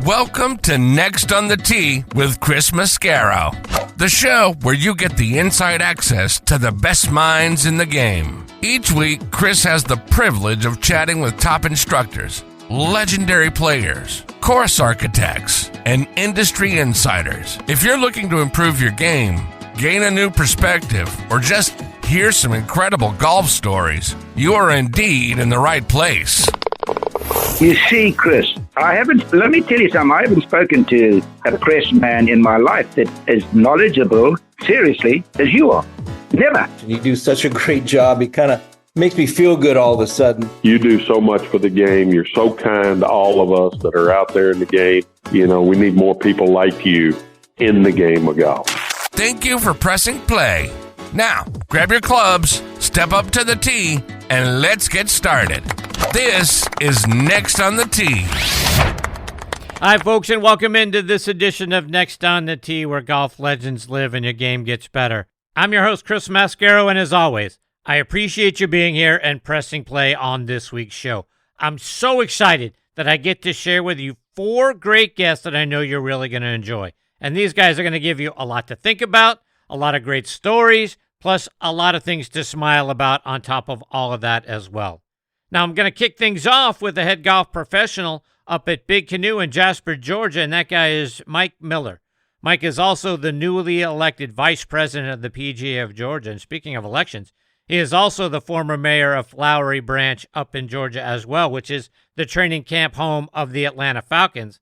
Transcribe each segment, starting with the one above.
Welcome to Next on the Tee with Chris Mascaro, the show where you get the inside access to the best minds in the game. Each week, Chris has the privilege of chatting with top instructors, legendary players, course architects, and industry insiders. If you're looking to improve your game, gain a new perspective, or just hear some incredible golf stories, you are indeed in the right place. You see, Chris, let me tell you something, I haven't spoken to a press man in my life that is knowledgeable, seriously, as you are. Never. You do such a great job. It kind of makes me feel good all of a sudden. You do so much for the game. You're so kind to all of us that are out there in the game. You know, we need more people like you in the game of golf. Thank you for pressing play. Now, grab your clubs, step up to the tee, and let's get started. This is Next on the Tee. Hi, folks, and welcome into this edition of Next on the Tee, where golf legends live and your game gets better. I'm your host, Chris Mascaro, and as always, I appreciate you being here and pressing play on this week's show. I'm so excited that I get to share with you 4 great guests that I know you're really going to enjoy. And these guys are going to give you a lot to think about, a lot of great stories, plus a lot of things to smile about on top of all of that as well. Now, I'm going to kick things off with the head golf professional up at Big Canoe in Jasper, Georgia, and that guy is Mike Miller. Mike is also the newly elected vice president of the PGA of Georgia. And speaking of elections, he is also the former mayor of Flowery Branch up in Georgia as well, which is the training camp home of the Atlanta Falcons.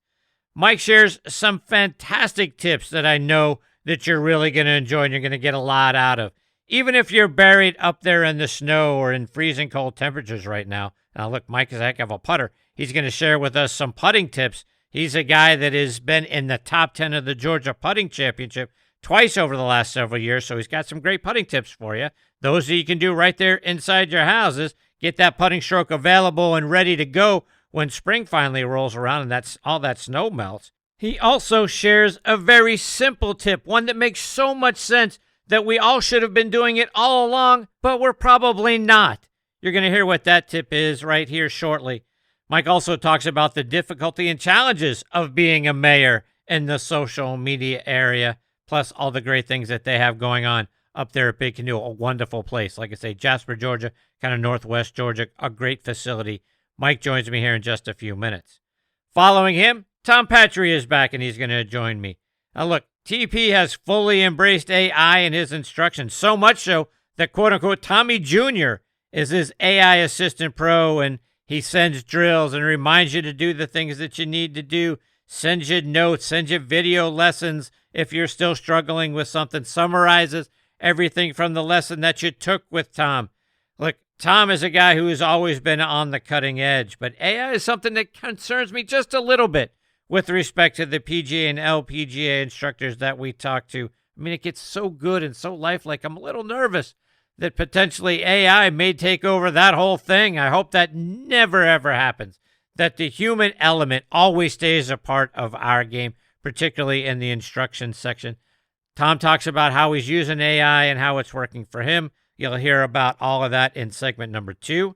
Mike shares some fantastic tips that I know that you're really going to enjoy and you're going to get a lot out of. Even if you're buried up there in the snow or in freezing cold temperatures right now. Now, look, Mike is a heck of a putter. He's going to share with us some putting tips. He's a guy that has been in the top 10 of the Georgia Putting Championship twice over the last several years, so he's got some great putting tips for you. Those that you can do right there inside your houses. Get that putting stroke available and ready to go when spring finally rolls around and that's all that snow melts. He also shares a very simple tip, one that makes so much sense that we all should have been doing it all along, but we're probably not. You're going to hear what that tip is right here shortly. Mike also talks about the difficulty and challenges of being a mayor in the social media area, plus all the great things that they have going on up there at Big Canoe, a wonderful place. Like I say, Jasper, Georgia, kind of northwest Georgia, a great facility. Mike joins me here in just a few minutes. Following him, Tom Patry is back, and he's going to join me. Now, look, TP has fully embraced AI in his instruction, so much so that, quote-unquote, Tommy Jr. is his AI assistant pro, and he sends drills and reminds you to do the things that you need to do, sends you notes, sends you video lessons if you're still struggling with something, summarizes everything from the lesson that you took with Tom. Look, Tom is a guy who has always been on the cutting edge, but AI is something that concerns me just a little bit with respect to the PGA and LPGA instructors that we talk to. I mean, it gets so good and so lifelike. I'm a little nervous that potentially AI may take over that whole thing. I hope that never, ever happens, that the human element always stays a part of our game, particularly in the instruction section. Tom talks about how he's using AI and how it's working for him. You'll hear about all of that in segment number 2.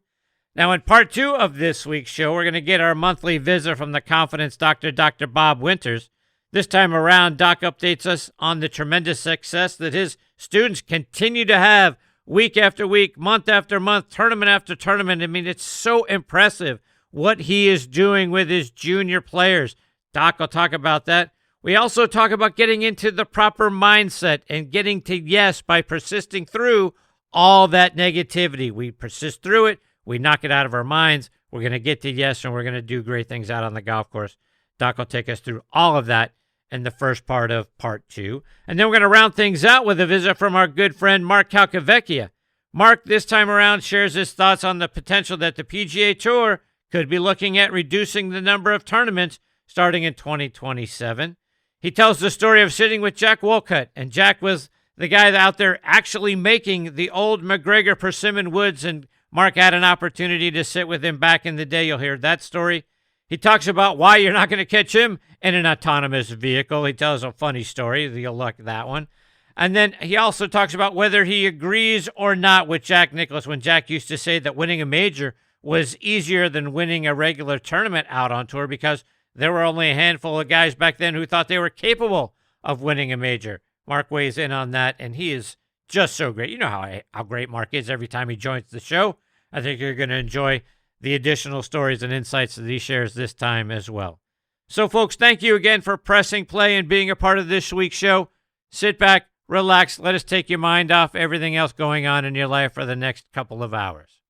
Now, in part 2 of this week's show, we're going to get our monthly visit from the confidence doctor, Dr. Bob Winters. This time around, Doc updates us on the tremendous success that his students continue to have week after week, month after month, tournament after tournament. I mean, it's so impressive what he is doing with his junior players. Doc will talk about that. We also talk about getting into the proper mindset and getting to yes by persisting through all that negativity. We persist through it. We knock it out of our minds. We're going to get to yes, and we're going to do great things out on the golf course. Doc will take us through all of that in the first part of part 2. And then we're going to round things out with a visit from our good friend Mark Calcavecchia. Mark, this time around, shares his thoughts on the potential that the PGA Tour could be looking at reducing the number of tournaments starting in 2027. He tells the story of sitting with Jack Wolcott, and Jack was the guy out there actually making the old McGregor Persimmon Woods, and Mark had an opportunity to sit with him back in the day. You'll hear that story. He talks about why you're not going to catch him in an autonomous vehicle. He tells a funny story. You'll like that one. And then he also talks about whether he agrees or not with Jack Nicklaus when Jack used to say that winning a major was easier than winning a regular tournament out on tour because there were only a handful of guys back then who thought they were capable of winning a major. Mark weighs in on that, and he is just so great. You know how great Mark is every time he joins the show. I think you're going to enjoy the additional stories and insights that he shares this time as well. So, folks, thank you again for pressing play and being a part of this week's show. Sit back, relax, let us take your mind off everything else going on in your life for the next couple of hours.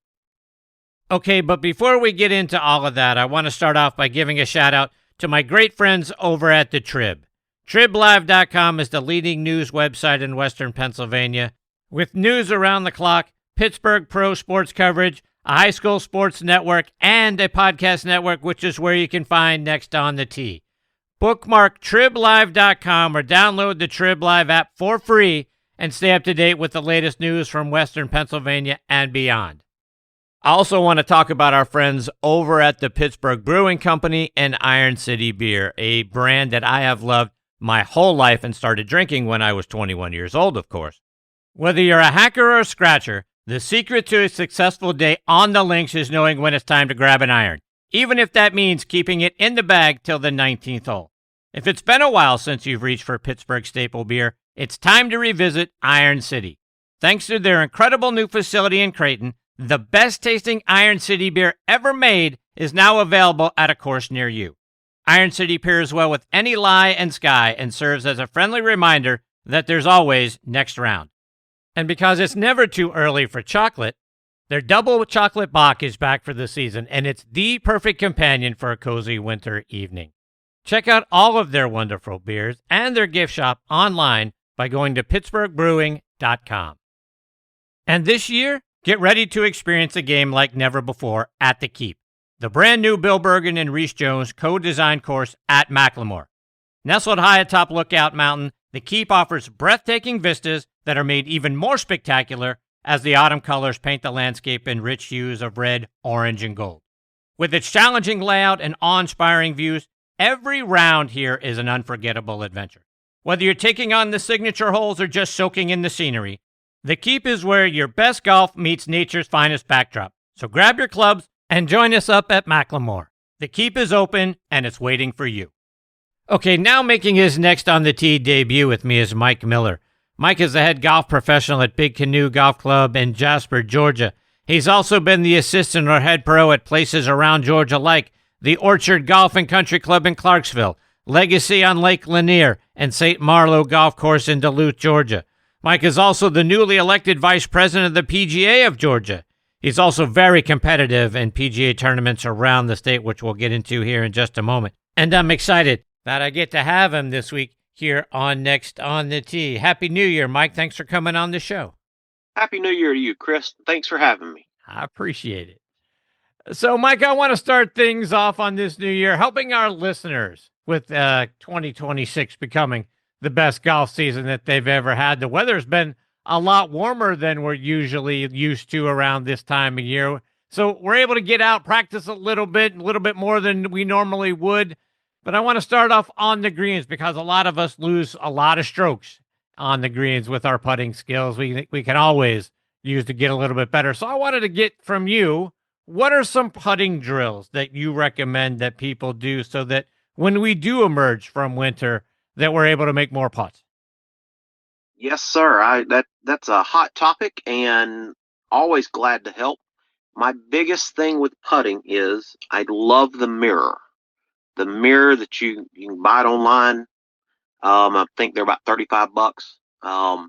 Okay, but before we get into all of that, I want to start off by giving a shout out to my great friends over at the Trib. TribLive.com is the leading news website in Western Pennsylvania, with news around the clock, Pittsburgh pro sports coverage, a high school sports network, and a podcast network, which is where you can find Next on the Tee. Bookmark TribLive.com or download the Trib Live app for free and stay up to date with the latest news from Western Pennsylvania and beyond. I also want to talk about our friends over at the Pittsburgh Brewing Company and Iron City Beer, a brand that I have loved my whole life and started drinking when I was 21 years old, of course. Whether you're a hacker or a scratcher, the secret to a successful day on the links is knowing when it's time to grab an iron, even if that means keeping it in the bag till the 19th hole. If it's been a while since you've reached for Pittsburgh staple beer, it's time to revisit Iron City. Thanks to their incredible new facility in Creighton, the best-tasting Iron City beer ever made is now available at a course near you. Iron City pairs well with any lie and sky and serves as a friendly reminder that there's always next round. And because it's never too early for chocolate, their double chocolate Bock is back for the season, and it's the perfect companion for a cozy winter evening. Check out all of their wonderful beers and their gift shop online by going to pittsburghbrewing.com. And this year, get ready to experience a game like never before at the Keep, the brand new Bill Bergen and Reese Jones co-designed course at Macklemore. Nestled high atop Lookout Mountain, the Keep offers breathtaking vistas that are made even more spectacular as the autumn colors paint the landscape in rich hues of red, orange, and gold. With its challenging layout and awe-inspiring views, every round here is an unforgettable adventure. Whether you're taking on the signature holes or just soaking in the scenery, the Keep is where your best golf meets nature's finest backdrop. So grab your clubs and join us up at Macklemore. The Keep is open and it's waiting for you. Okay, now making his Next on the Tee debut with me is Mike Miller. Mike is the head golf professional at Big Canoe Golf Club in Jasper, Georgia. He's also been the assistant or head pro at places around Georgia like the Orchard Golf and Country Club in Clarksville, Legacy on Lake Lanier, and St. Marlowe Golf Course in Duluth, Georgia. Mike is also the newly elected vice president of the PGA of Georgia. He's also very competitive in PGA tournaments around the state, which we'll get into here in just a moment. And I'm excited that I get to have him this week here on Next on the Tee. Happy New Year, Mike. Thanks for coming on the show. Happy New Year to you, Chris. Thanks for having me. I appreciate it. So, Mike, I want to start things off on this new year, helping our listeners with 2026 becoming the best golf season that they've ever had. The weather's been a lot warmer than we're usually used to around this time of year. So we're able to get out, practice a little bit more than we normally would. But I want to start off on the greens because a lot of us lose a lot of strokes on the greens with our putting skills. We can always use to get a little bit better. So I wanted to get from you, what are some putting drills that you recommend that people do so that when we do emerge from winter, that we're able to make more putts? Yes, sir. That's a hot topic and always glad to help. My biggest thing with putting is I love the mirror. The mirror that you can buy it online. I think they're about $35.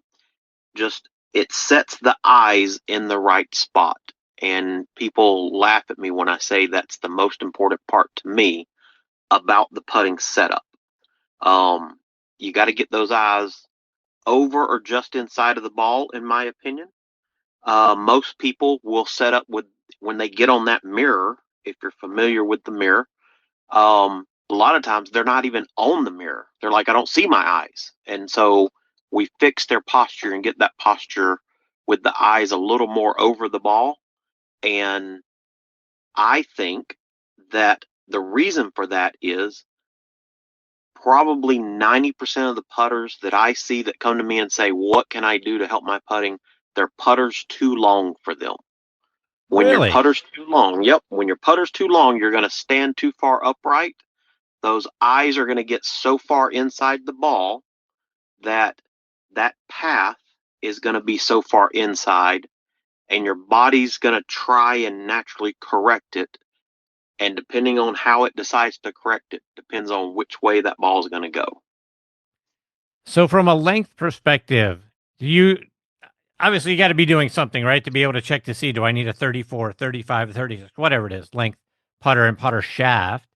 Just it sets the eyes in the right spot. And people laugh at me when I say that's the most important part to me about the putting setup. You got to get those eyes over or just inside of the ball, in my opinion. Most people will set up with, when they get on that mirror, if you're familiar with the mirror, a lot of times they're not even on the mirror. They're like, I don't see my eyes. And so we fix their posture and get that posture with the eyes a little more over the ball. And I think that the reason for that is probably 90% of the putters that I see that come to me and say, what can I do to help my putting? Their putter's too long for them. When Really? your putter's too long, when your putter's too long, you're going to stand too far upright those eyes are going to get so far inside the ball that that path is going to be so far inside, and your body's going to try and naturally correct it. And depending on how it decides to correct it, depends on which way that ball is going to go. So from a length perspective, obviously you got to be doing something, right? To be able to check to see, do I need a 34, 35, 36, whatever it is, length putter and putter shaft.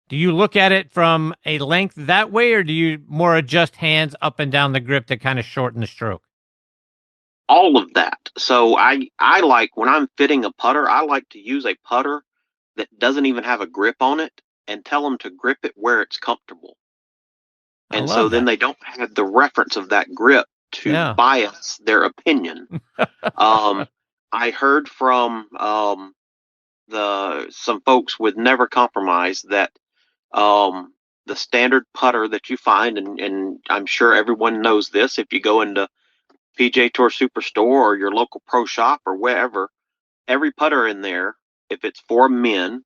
Do you look at it from a length that way, or do you more adjust hands up and down the grip to kind of shorten the stroke? All of that. So I like, when I'm fitting a putter, I like to use a putter that doesn't even have a grip on it and tell them to grip it where it's comfortable. And so then they don't have the reference of that grip to bias their opinion. I heard from some folks with Never Compromise that the standard putter that you find, and I'm sure everyone knows this, if you go into PGA Tour Superstore or your local pro shop or wherever, every putter in there, if it's for men,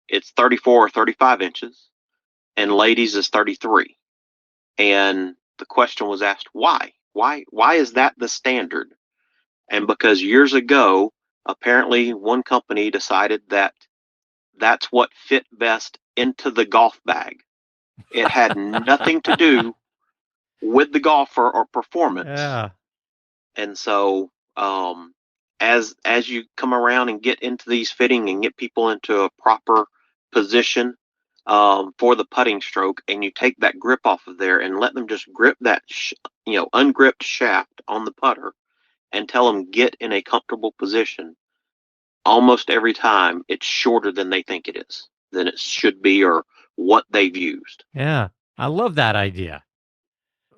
it's 34 or 35 inches, and ladies is 33. And the question was asked, why? Why is that the standard? And because years ago, apparently one company decided that that's what fit best into the golf bag. It had nothing to do with the golfer or performance. Yeah. And so as you come around and get into these fitting and get people into a proper position for the putting stroke, and you take that grip off of there and let them just grip that ungripped shaft on the putter and tell them get in a comfortable position, almost every time it's shorter than they think it is, than it should be, or what they've used. Yeah, I love that idea.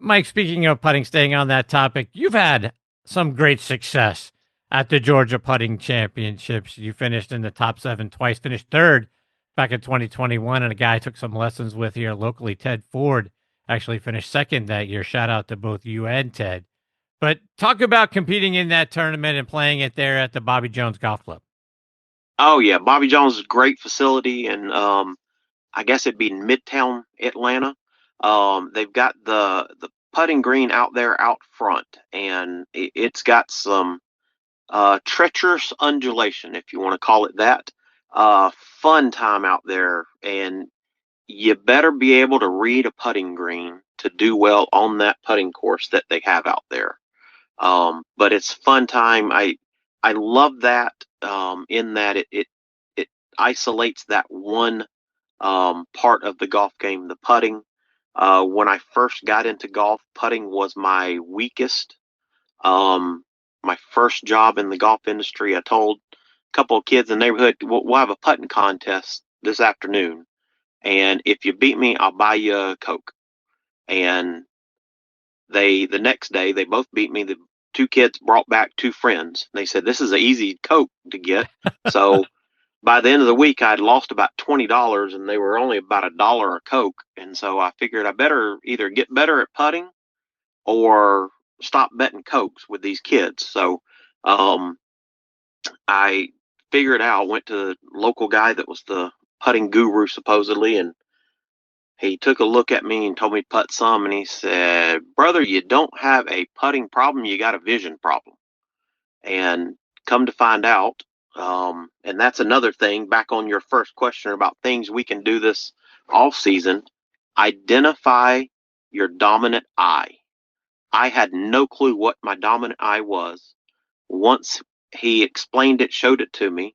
Mike, speaking of putting, staying on that topic, you've had some great success at the Georgia Putting Championships. You finished in the top 7 twice, finished third back in 2021, and a guy I took some lessons with here locally, Ted Ford, actually finished second that year. Shout out to both you and Ted. But talk about competing in that tournament and playing it there at the Bobby Jones Golf Club. Oh, yeah. Bobby Jones is a great facility, and I guess it'd be in Midtown Atlanta. They've got the putting green out there out front, and it's got some treacherous undulation, if you want to call it that. Fun time out there, and you better be able to read a putting green to do well on that putting course that they have out there. But it's fun time. I love that in that it isolates that one part of the golf game, the putting. When I first got into golf, putting was my weakest. My first job in the golf industry, I told a couple of kids in the neighborhood, we'll have a putting contest this afternoon, and if you beat me, I'll buy you a Coke. And the next day, they both beat me. The 2 kids brought back 2 friends. They said, this is an easy Coke to get. So by the end of the week, I'd lost about $20, and they were only about $1 a Coke. And so I figured I better either get better at putting or stop betting Cokes with these kids. So I figured out, went to the local guy that was the putting guru supposedly, and he took a look at me and told me to putt some, and he said, brother, you don't have a putting problem, you got a vision problem. And come to find out, and that's another thing, back on your first question about things we can do this off season, identify your dominant eye. I had no clue what my dominant eye was. Once he explained it, showed it to me,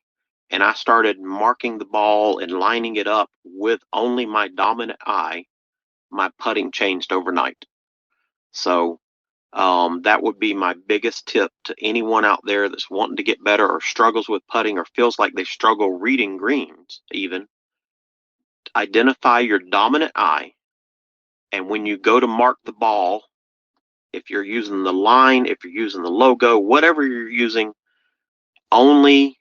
and I started marking the ball and lining it up with only my dominant eye, my putting changed overnight. So that would be my biggest tip to anyone out there that's wanting to get better or struggles with putting or feels like they struggle reading greens even. Identify your dominant eye, and when you go to mark the ball, if you're using the line, if you're using the logo, whatever you're using, only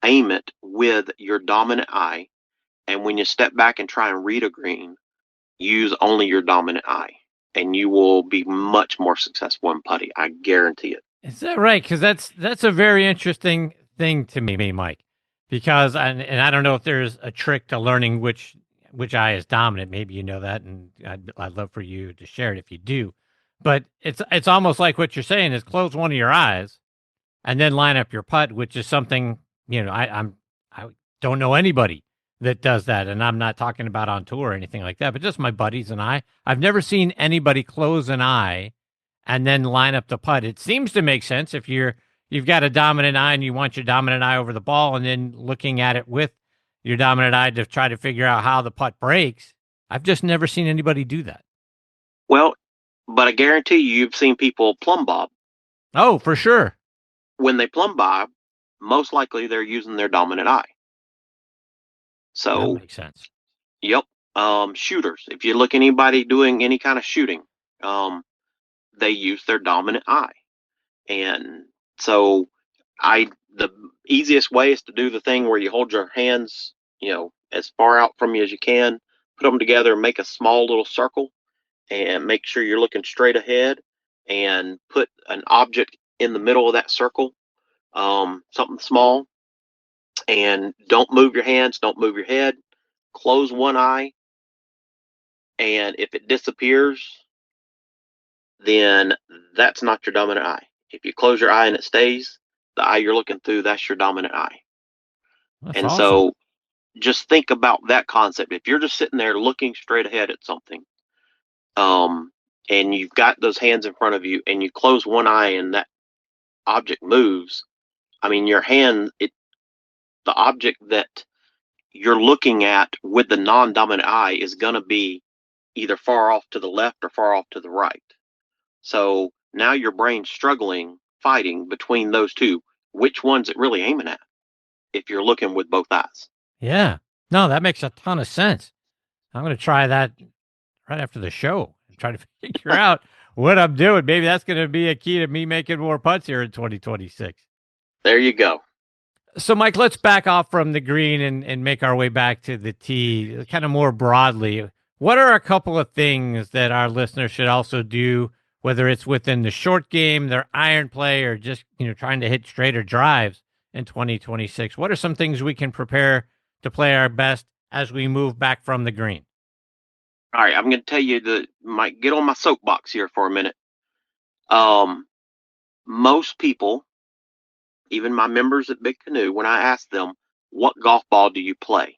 aim it with your dominant eye. And when you step back and try and read a green, use only your dominant eye, and you will be much more successful in putting. I guarantee it. Is that right? Because that's a very interesting thing to me, Mike. Because and I don't know if there's a trick to learning which which eye is dominant. Maybe you know that, and I'd love for you to share it if you do. But it's almost like what you're saying is close one of your eyes and then line up your putt, which is something, I don't know anybody that does that. And I'm not talking about on tour or anything like that, but just my buddies and I. I've never seen anybody close an eye and then line up the putt. It seems to make sense if you've got a dominant eye and you want your dominant eye over the ball and then looking at it with your dominant eye to try to figure out how the putt breaks. I've just never seen anybody do that. Well, but I guarantee you've seen people plumb bob. Oh, for sure. When they plumb bob, most likely they're using their dominant eye. So that makes sense. Yep. Shooters. If you look at anybody doing any kind of shooting, they use their dominant eye. And so the easiest way is to do the thing where you hold your hands, as far out from you as you can, put them together and make a small little circle and make sure you're looking straight ahead and put an object in the middle of that circle, something small, and don't move your hands, don't move your head, close one eye. And if it disappears, then that's not your dominant eye. If you close your eye and it stays, the eye you're looking through, that's your dominant eye. That's and awesome. So just think about that concept. If you're just sitting there looking straight ahead at something, and you've got those hands in front of you and you close one eye and that object moves, I mean, your hand, the object that you're looking at with the non-dominant eye is going to be either far off to the left or far off to the right. So now your brain's struggling, fighting between those two. Which one's it really aiming at if you're looking with both eyes? Yeah. No, that makes a ton of sense. I'm going to try that right after the show and try to figure out what I'm doing. Maybe that's going to be a key to me making more putts here in 2026. There you go. So, Mike, let's back off from the green and make our way back to the tee, kind of more broadly. What are a couple of things that our listeners should also do, whether it's within the short game, their iron play, or just trying to hit straighter drives in 2026? What are some things we can prepare to play our best as we move back from the green? All right, I'm going to tell you might get on my soapbox here for a minute. Most people, even my members at Big Canoe, when I ask them, what golf ball do you play?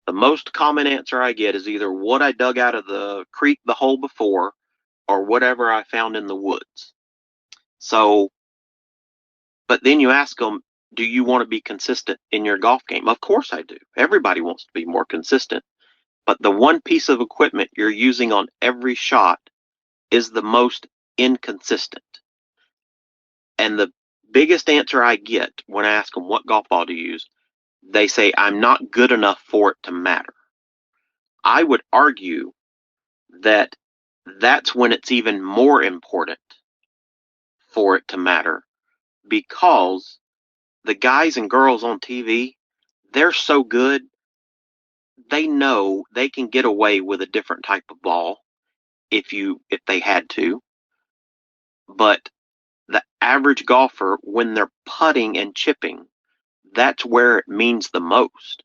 The most common answer I get is either what I dug out of the creek the hole before or whatever I found in the woods. So, but then you ask them, do you want to be consistent in your golf game? Of course I do. Everybody wants to be more consistent. But the one piece of equipment you're using on every shot is the most inconsistent. And the biggest answer I get when I ask them what golf ball to use, they say, I'm not good enough for it to matter. I would argue that that's when it's even more important for it to matter, because the guys and girls on TV, they're so good, they know they can get away with a different type of ball if they had to. But the average golfer, when they're putting and chipping, that's where it means the most.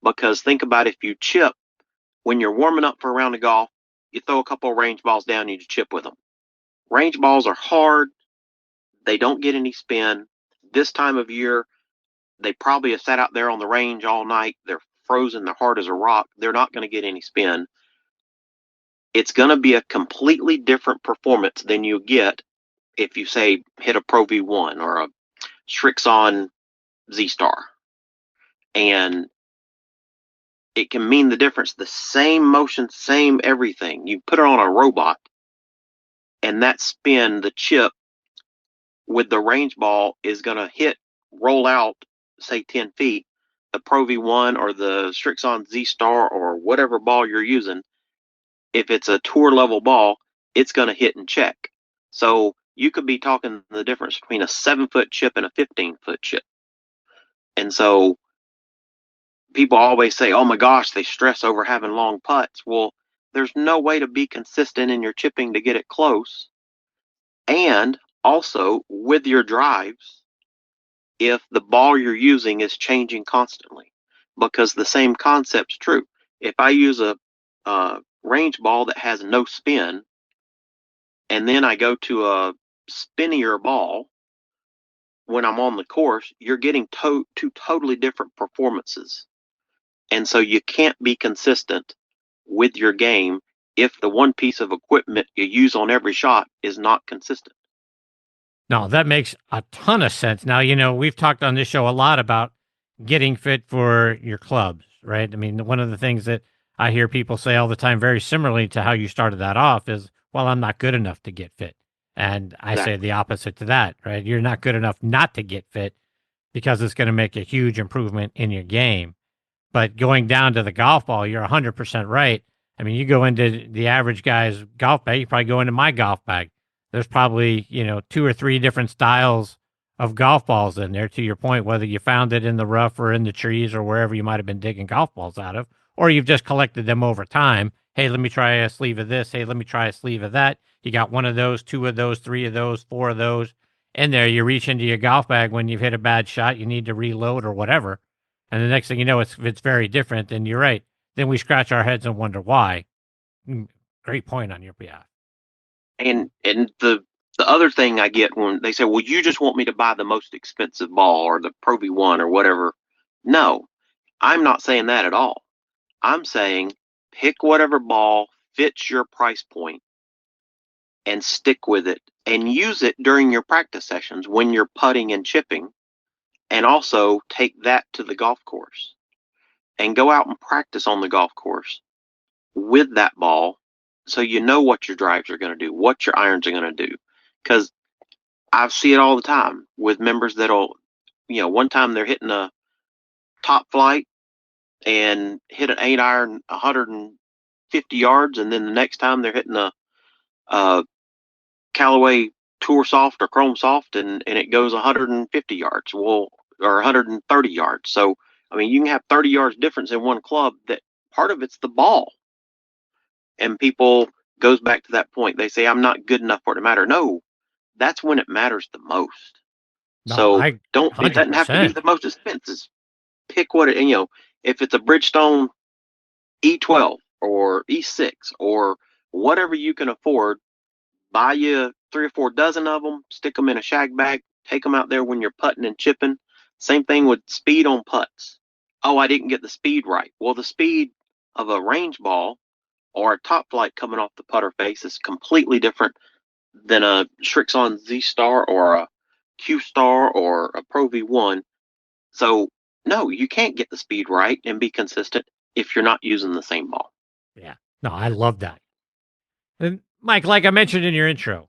Because think about if you chip, when you're warming up for a round of golf, you throw a couple of range balls down and you chip with them. Range balls are hard. They don't get any spin. This time of year, they probably have sat out there on the range all night. They're frozen. They're hard as a rock. They're not going to get any spin. It's going to be a completely different performance than you get if you, say, hit a Pro V1 or a Srixon Z-Star. And it can mean the difference. The same motion, same everything. You put it on a robot, and that spin, the chip with the range ball is going to roll out, say 10 feet. The Pro V1 or the Srixon Z-Star or whatever ball you're using, if it's a tour level ball, it's going to hit and check. So you could be talking the difference between a 7-foot chip and a 15-foot chip. And so people always say, oh my gosh, they stress over having long putts. Well, there's no way to be consistent in your chipping to get it close. And also with your drives, if the ball you're using is changing constantly, because the same concept's true. if I use a range ball that has no spin, and then I go to a spinnier ball when I'm on the course, you're getting two totally different performances. And so you can't be consistent with your game if the one piece of equipment you use on every shot is not consistent. No, that makes a ton of sense. Now, we've talked on this show a lot about getting fit for your clubs, right? I mean, one of the things that I hear people say all the time, very similarly to how you started that off, is, well, I'm not good enough to get fit. And I say the opposite to that, right? You're not good enough not to get fit because it's going to make a huge improvement in your game. But going down to the golf ball, you're 100% right. I mean, you go into the average guy's golf bag, you probably go into my golf bag. There's probably, 2 or 3 different styles of golf balls in there, to your point, whether you found it in the rough or in the trees or wherever you might have been digging golf balls out of, or you've just collected them over time. Hey, let me try a sleeve of this. Hey, let me try a sleeve of that. You got 1 of those, 2 of those, 3 of those, 4 of those in there. You reach into your golf bag when you've hit a bad shot, you need to reload or whatever. And the next thing you know, it's very different. And you're right. Then we scratch our heads and wonder why. Great point on your behalf. And the other thing I get when they say, well, you just want me to buy the most expensive ball or the Pro V1 or whatever. No, I'm not saying that at all. I'm saying pick whatever ball fits your price point and stick with it and use it during your practice sessions when you're putting and chipping, and also take that to the golf course and go out and practice on the golf course with that ball, so you know what your drives are going to do, what your irons are going to do. Because I see it all the time with members that'll, one time they're hitting a top flight and hit an 8-iron 150 yards, and then the next time they're hitting a Callaway Tour Soft or Chrome Soft, and it goes 150 yards, or 130 yards. So, I mean, you can have 30 yards difference in one club. That part of it's the ball. And people goes back to that point. They say, I'm not good enough for it to matter. No, that's when it matters the most. No, so it 100%. doesn't have to be the most expensive. Pick what if it's a Bridgestone E12 or E6 or whatever you can afford, buy you 3 or 4 dozen of them, stick them in a shag bag, take them out there when you're putting and chipping. Same thing with speed on putts. Oh, I didn't get the speed right. Well, the speed of a range ball or a top flight coming off the putter face is completely different than a Srixon Z Star or a Q Star or a Pro V1. So, no, you can't get the speed right and be consistent if you're not using the same ball. Yeah. No, I love that. And Mike, like I mentioned in your intro,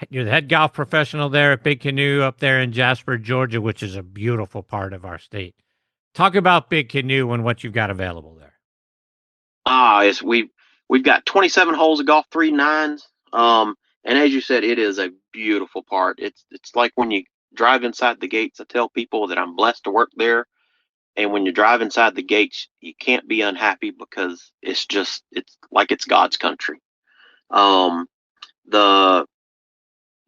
you're the head golf professional there at Big Canoe up there in Jasper, Georgia, which is a beautiful part of our state. Talk about Big Canoe and what you've got available there. Yes, we've got 27 holes of golf, 3 nines. And as you said, it is a beautiful part. It's like when you drive inside the gates. I tell people that I'm blessed to work there. And when you drive inside the gates, you can't be unhappy because it's like it's God's country. The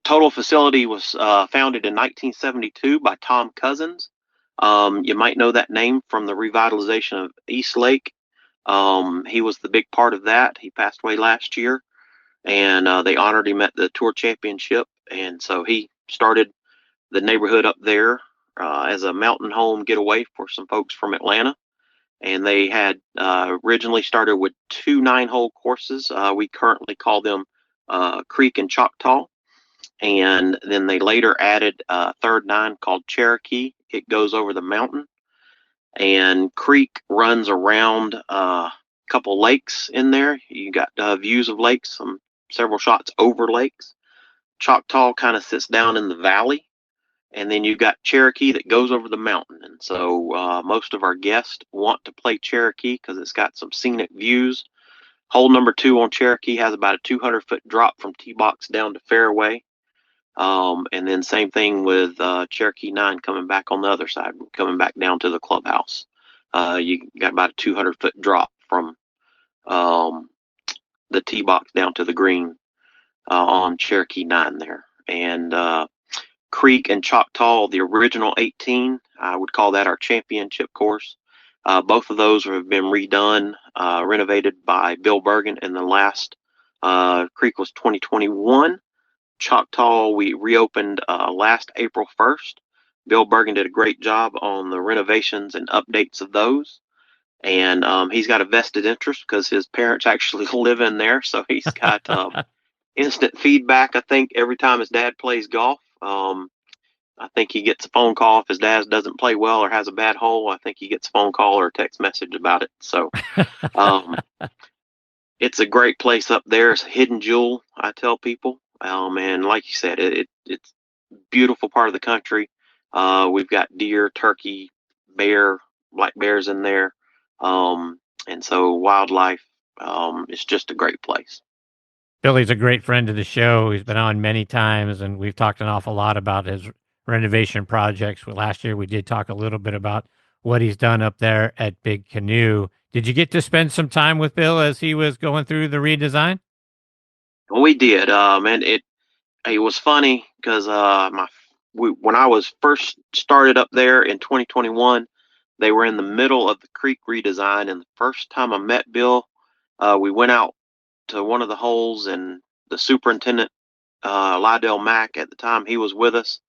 total facility was founded in 1972 by Tom Cousins. You might know that name from the revitalization of East Lake. He was the big part of that. He passed away last year, and they honored him at the Tour Championship. And so he started the neighborhood up there as a mountain home getaway for some folks from Atlanta. And they had originally started with 2 9-hole courses. We currently call them Creek and Choctaw. And then they later added a third 9 called Cherokee. It goes over the mountain. And Creek runs around a couple lakes in there. You got views of lakes, several shots over lakes. Choctaw kind of sits down in the valley. And then you've got Cherokee that goes over the mountain. And so most of our guests want to play Cherokee because it's got some scenic views. Hole number 2 on Cherokee has about a 200-foot drop from tee box down to fairway. And then same thing with Cherokee 9 coming back on the other side, coming back down to the clubhouse. You got about a 200-foot drop from the tee box down to the green on Cherokee 9 there. And Creek and Choctaw, the original 18, I would call that our championship course. Both of those have been redone, renovated by Bill Bergen, and the last creek was 2021. Choctaw, we reopened last April 1st. Bill Bergen did a great job on the renovations and updates of those. And he's got a vested interest because his parents actually live in there. So he's got instant feedback, I think, every time his dad plays golf. I think he gets a phone call if his dad doesn't play well or has a bad hole. I think he gets a phone call or a text message about it. So it's a great place up there. It's a hidden jewel, I tell people. And like you said, it's a beautiful part of the country. We've got deer, turkey, bear, black bears in there. And so wildlife, it's just a great place. Billy's a great friend of the show. He's been on many times, and we've talked an awful lot about his renovation projects. Last year, we did talk a little bit about what he's done up there at Big Canoe. Did you get to spend some time with Bill as he was going through the redesign? We did, and it was funny because when I was first started up there in 2021, they were in the middle of the creek redesign, and the first time I met Bill, we went out to one of the holes, and the superintendent, Lydell Mack, at the time, he was with us,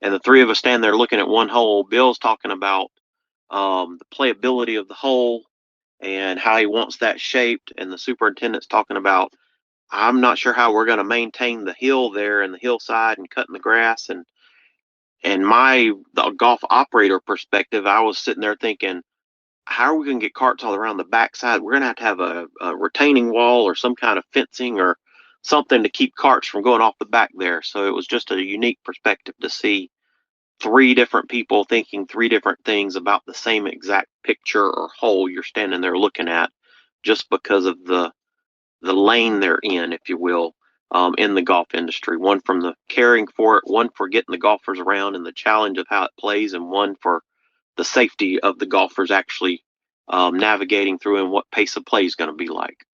and the three of us stand there looking at one hole. Bill's talking about the playability of the hole and how he wants that shaped, and the superintendent's talking about, I'm not sure how we're going to maintain the hill there and the hillside and cutting the grass. And the golf operator perspective, I was sitting there thinking, how are we going to get carts all around the backside? We're going to have a retaining wall or some kind of fencing or something to keep carts from going off the back there. So it was just a unique perspective to see three different people thinking three different things about the same exact picture or hole you're standing there looking at, just because of the lane they're in, if you will, in the golf industry. One from the caring for it, one for getting the golfers around and the challenge of how it plays, and one for the safety of the golfers actually navigating through and what pace of play is going to be like.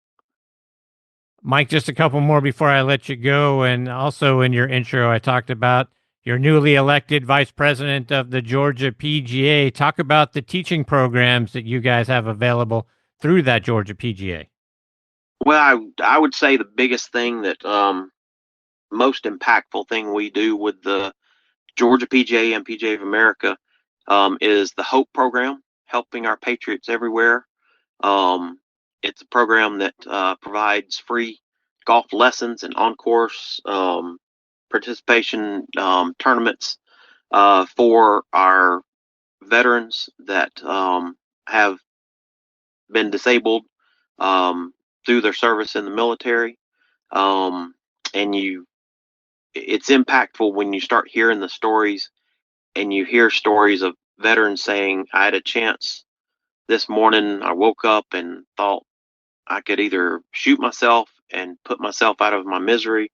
Mike, just a couple more before I let you go. And also in your intro, I talked about your newly elected vice president of the Georgia PGA. Talk about the teaching programs that you guys have available through that Georgia PGA. Well, I would say the biggest thing that most impactful thing we do with the Georgia PGA and PGA of America is the HOPE program, helping our patriots everywhere. It's a program that provides free golf lessons and on-course participation tournaments for our veterans that have been disabled through their service in the military. And it's impactful when you start hearing the stories, and you hear stories of veterans saying, I had a chance this morning, I woke up and thought I could either shoot myself and put myself out of my misery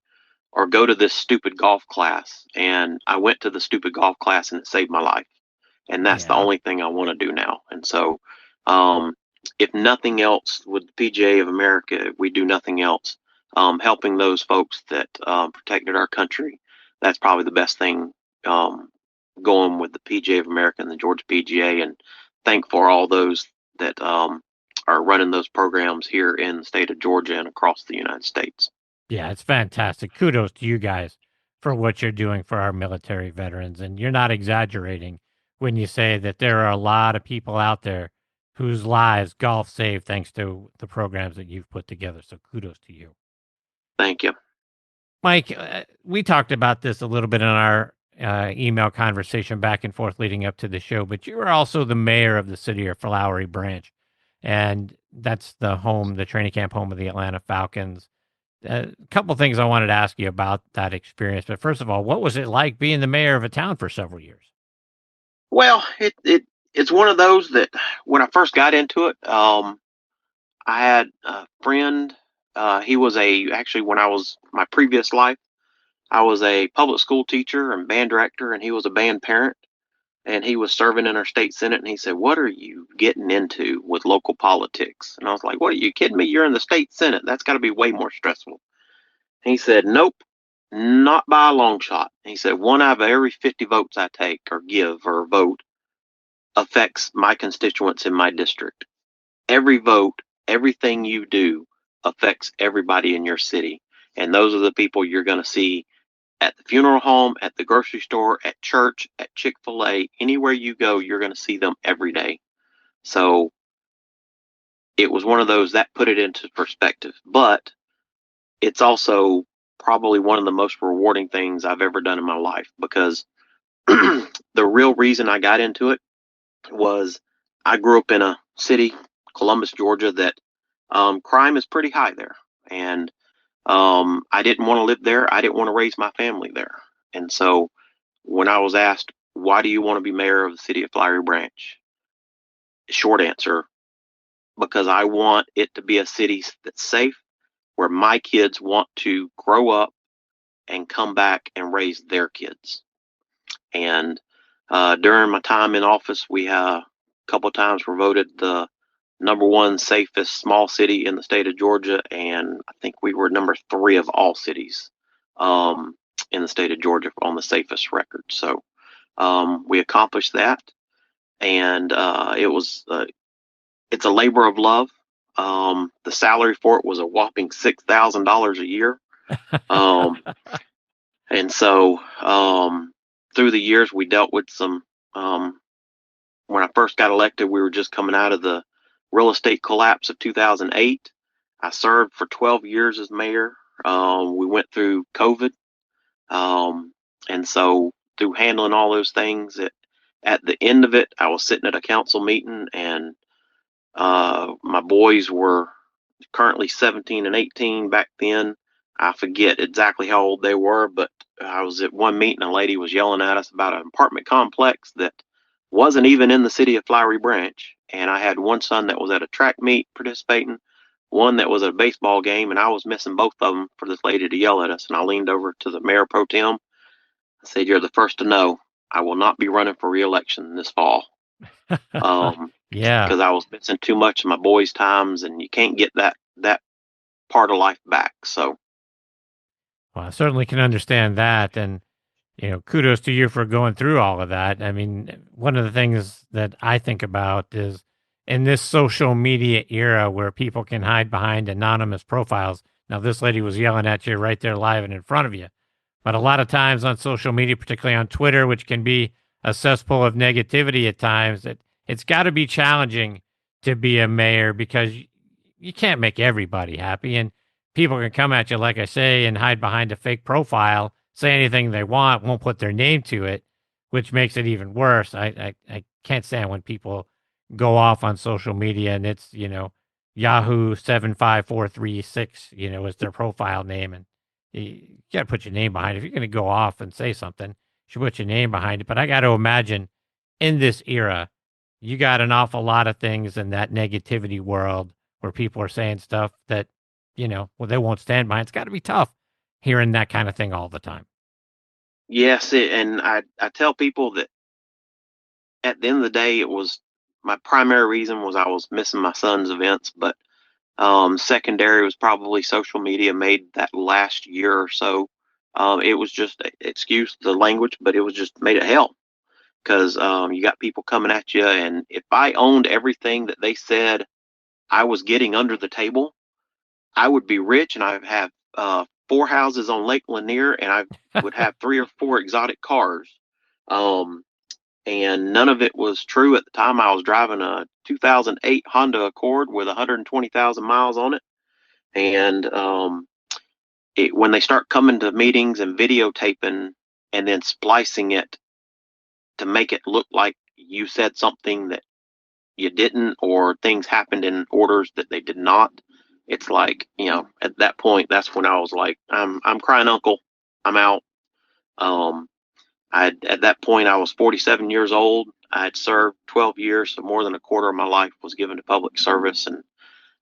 or go to this stupid golf class. And I went to the stupid golf class and it saved my life. And that's the only thing I want to do now. And so, if nothing else, with the PGA of America, we do nothing else, helping those folks that protected our country. That's probably the best thing going with the PGA of America and the Georgia PGA. And thank for all those that are running those programs here in the state of Georgia and across the United States. Yeah, it's fantastic. Kudos to you guys for what you're doing for our military veterans. And you're not exaggerating when you say that there are a lot of people out there whose lives golf saved thanks to the programs that you've put together. So kudos to you. Thank you. Mike, we talked about this a little bit in our email conversation back and forth leading up to the show, but you are also the mayor of the city of Flowery Branch. And that's the training camp home of the Atlanta Falcons. A couple of things I wanted to ask you about that experience. But first of all, what was it like being the mayor of a town for several years? Well, it's one of those that when I first got into it, I had a friend. He was actually, when I was my previous life, I was a public school teacher and band director, and he was a band parent, and he was serving in our state senate. And he said, "What are you getting into with local politics?" And I was like, "What, are you kidding me? You're in the state senate. That's got to be way more stressful." And he said, "Nope, not by a long shot." And he said, "One out of every 50 votes I take or give or vote affects my constituents in my district. Every vote, everything you do affects everybody in your city. And those are the people you're going to see at the funeral home, at the grocery store, at church, at Chick-fil-A, anywhere you go, you're going to see them every day. So it was one of those that put it into perspective. But it's also probably one of the most rewarding things I've ever done in my life, because the real reason I got into it was I grew up in a city, Columbus, Georgia, that crime is pretty high there. And I didn't want to live there. I didn't want to raise my family there. And so when I was asked, why do you want to be mayor of the city of Flowery Branch? Short answer, because I want it to be a city that's safe, where my kids want to grow up and come back and raise their kids. And during my time in office, we a couple of times were voted the #1 safest small city in the state of Georgia, and I think we were #3 of all cities in the state of Georgia on the safest record. So we accomplished that, and it's a labor of love. The salary for it was a whopping $6,000 a year. And so through the years, we dealt with some, when I first got elected, we were just coming out of the real estate collapse of 2008. I served for 12 years as mayor. We went through COVID. And so through handling all those things, at the end of it, I was sitting at a council meeting, and my boys were currently 17 and 18 back then. I forget exactly how old they were, but I was at one meeting, a lady was yelling at us about an apartment complex that wasn't even in the city of Flowery Branch. And I had one son that was at a track meet participating, one that was at a baseball game, and I was missing both of them for this lady to yell at us. And I leaned over to the mayor pro tem. I said, "You're the first to know I will not be running for re-election this fall." Yeah, because I was missing too much of my boys' times, and you can't get that part of life back. So, well, I certainly can understand that, and kudos to you for going through all of that. I mean, one of the things that I think about is in this social media era where people can hide behind anonymous profiles. Now, this lady was yelling at you right there live and in front of you. But a lot of times on social media, particularly on Twitter, which can be a cesspool of negativity at times, it's got to be challenging to be a mayor, because you can't make everybody happy. And people can come at you, like I say, and hide behind a fake profile, say anything they want, won't put their name to it, which makes it even worse. I can't stand when people go off on social media and it's, Yahoo 75436, is their profile name. And you got to put your name behind it. If you're going to go off and say something, you should put your name behind it. But I got to imagine in this era, you got an awful lot of things in that negativity world where people are saying stuff that, they won't stand by. It's got to be tough hearing that kind of thing all the time. yes, and I tell people that at the end of the day, it was my primary reason was I was missing my son's events, but secondary was probably social media made that last year or so. It was just, excuse the language, but it was just made it hell, because you got people coming at you. And if I owned everything that they said I was getting under the table, I would be rich, and I'd have 4 houses on Lake Lanier, and I would have 3 or 4 exotic cars. And none of it was true at the time. I was driving a 2008 Honda Accord with 120,000 miles on it. And when they start coming to meetings and videotaping and then splicing it to make it look like you said something that you didn't, or things happened in orders that they did not, it's like, at that point, that's when I was like, I'm crying uncle, I'm out. At that point, I was 47 years old. I had served 12 years, so more than a quarter of my life was given to public service. And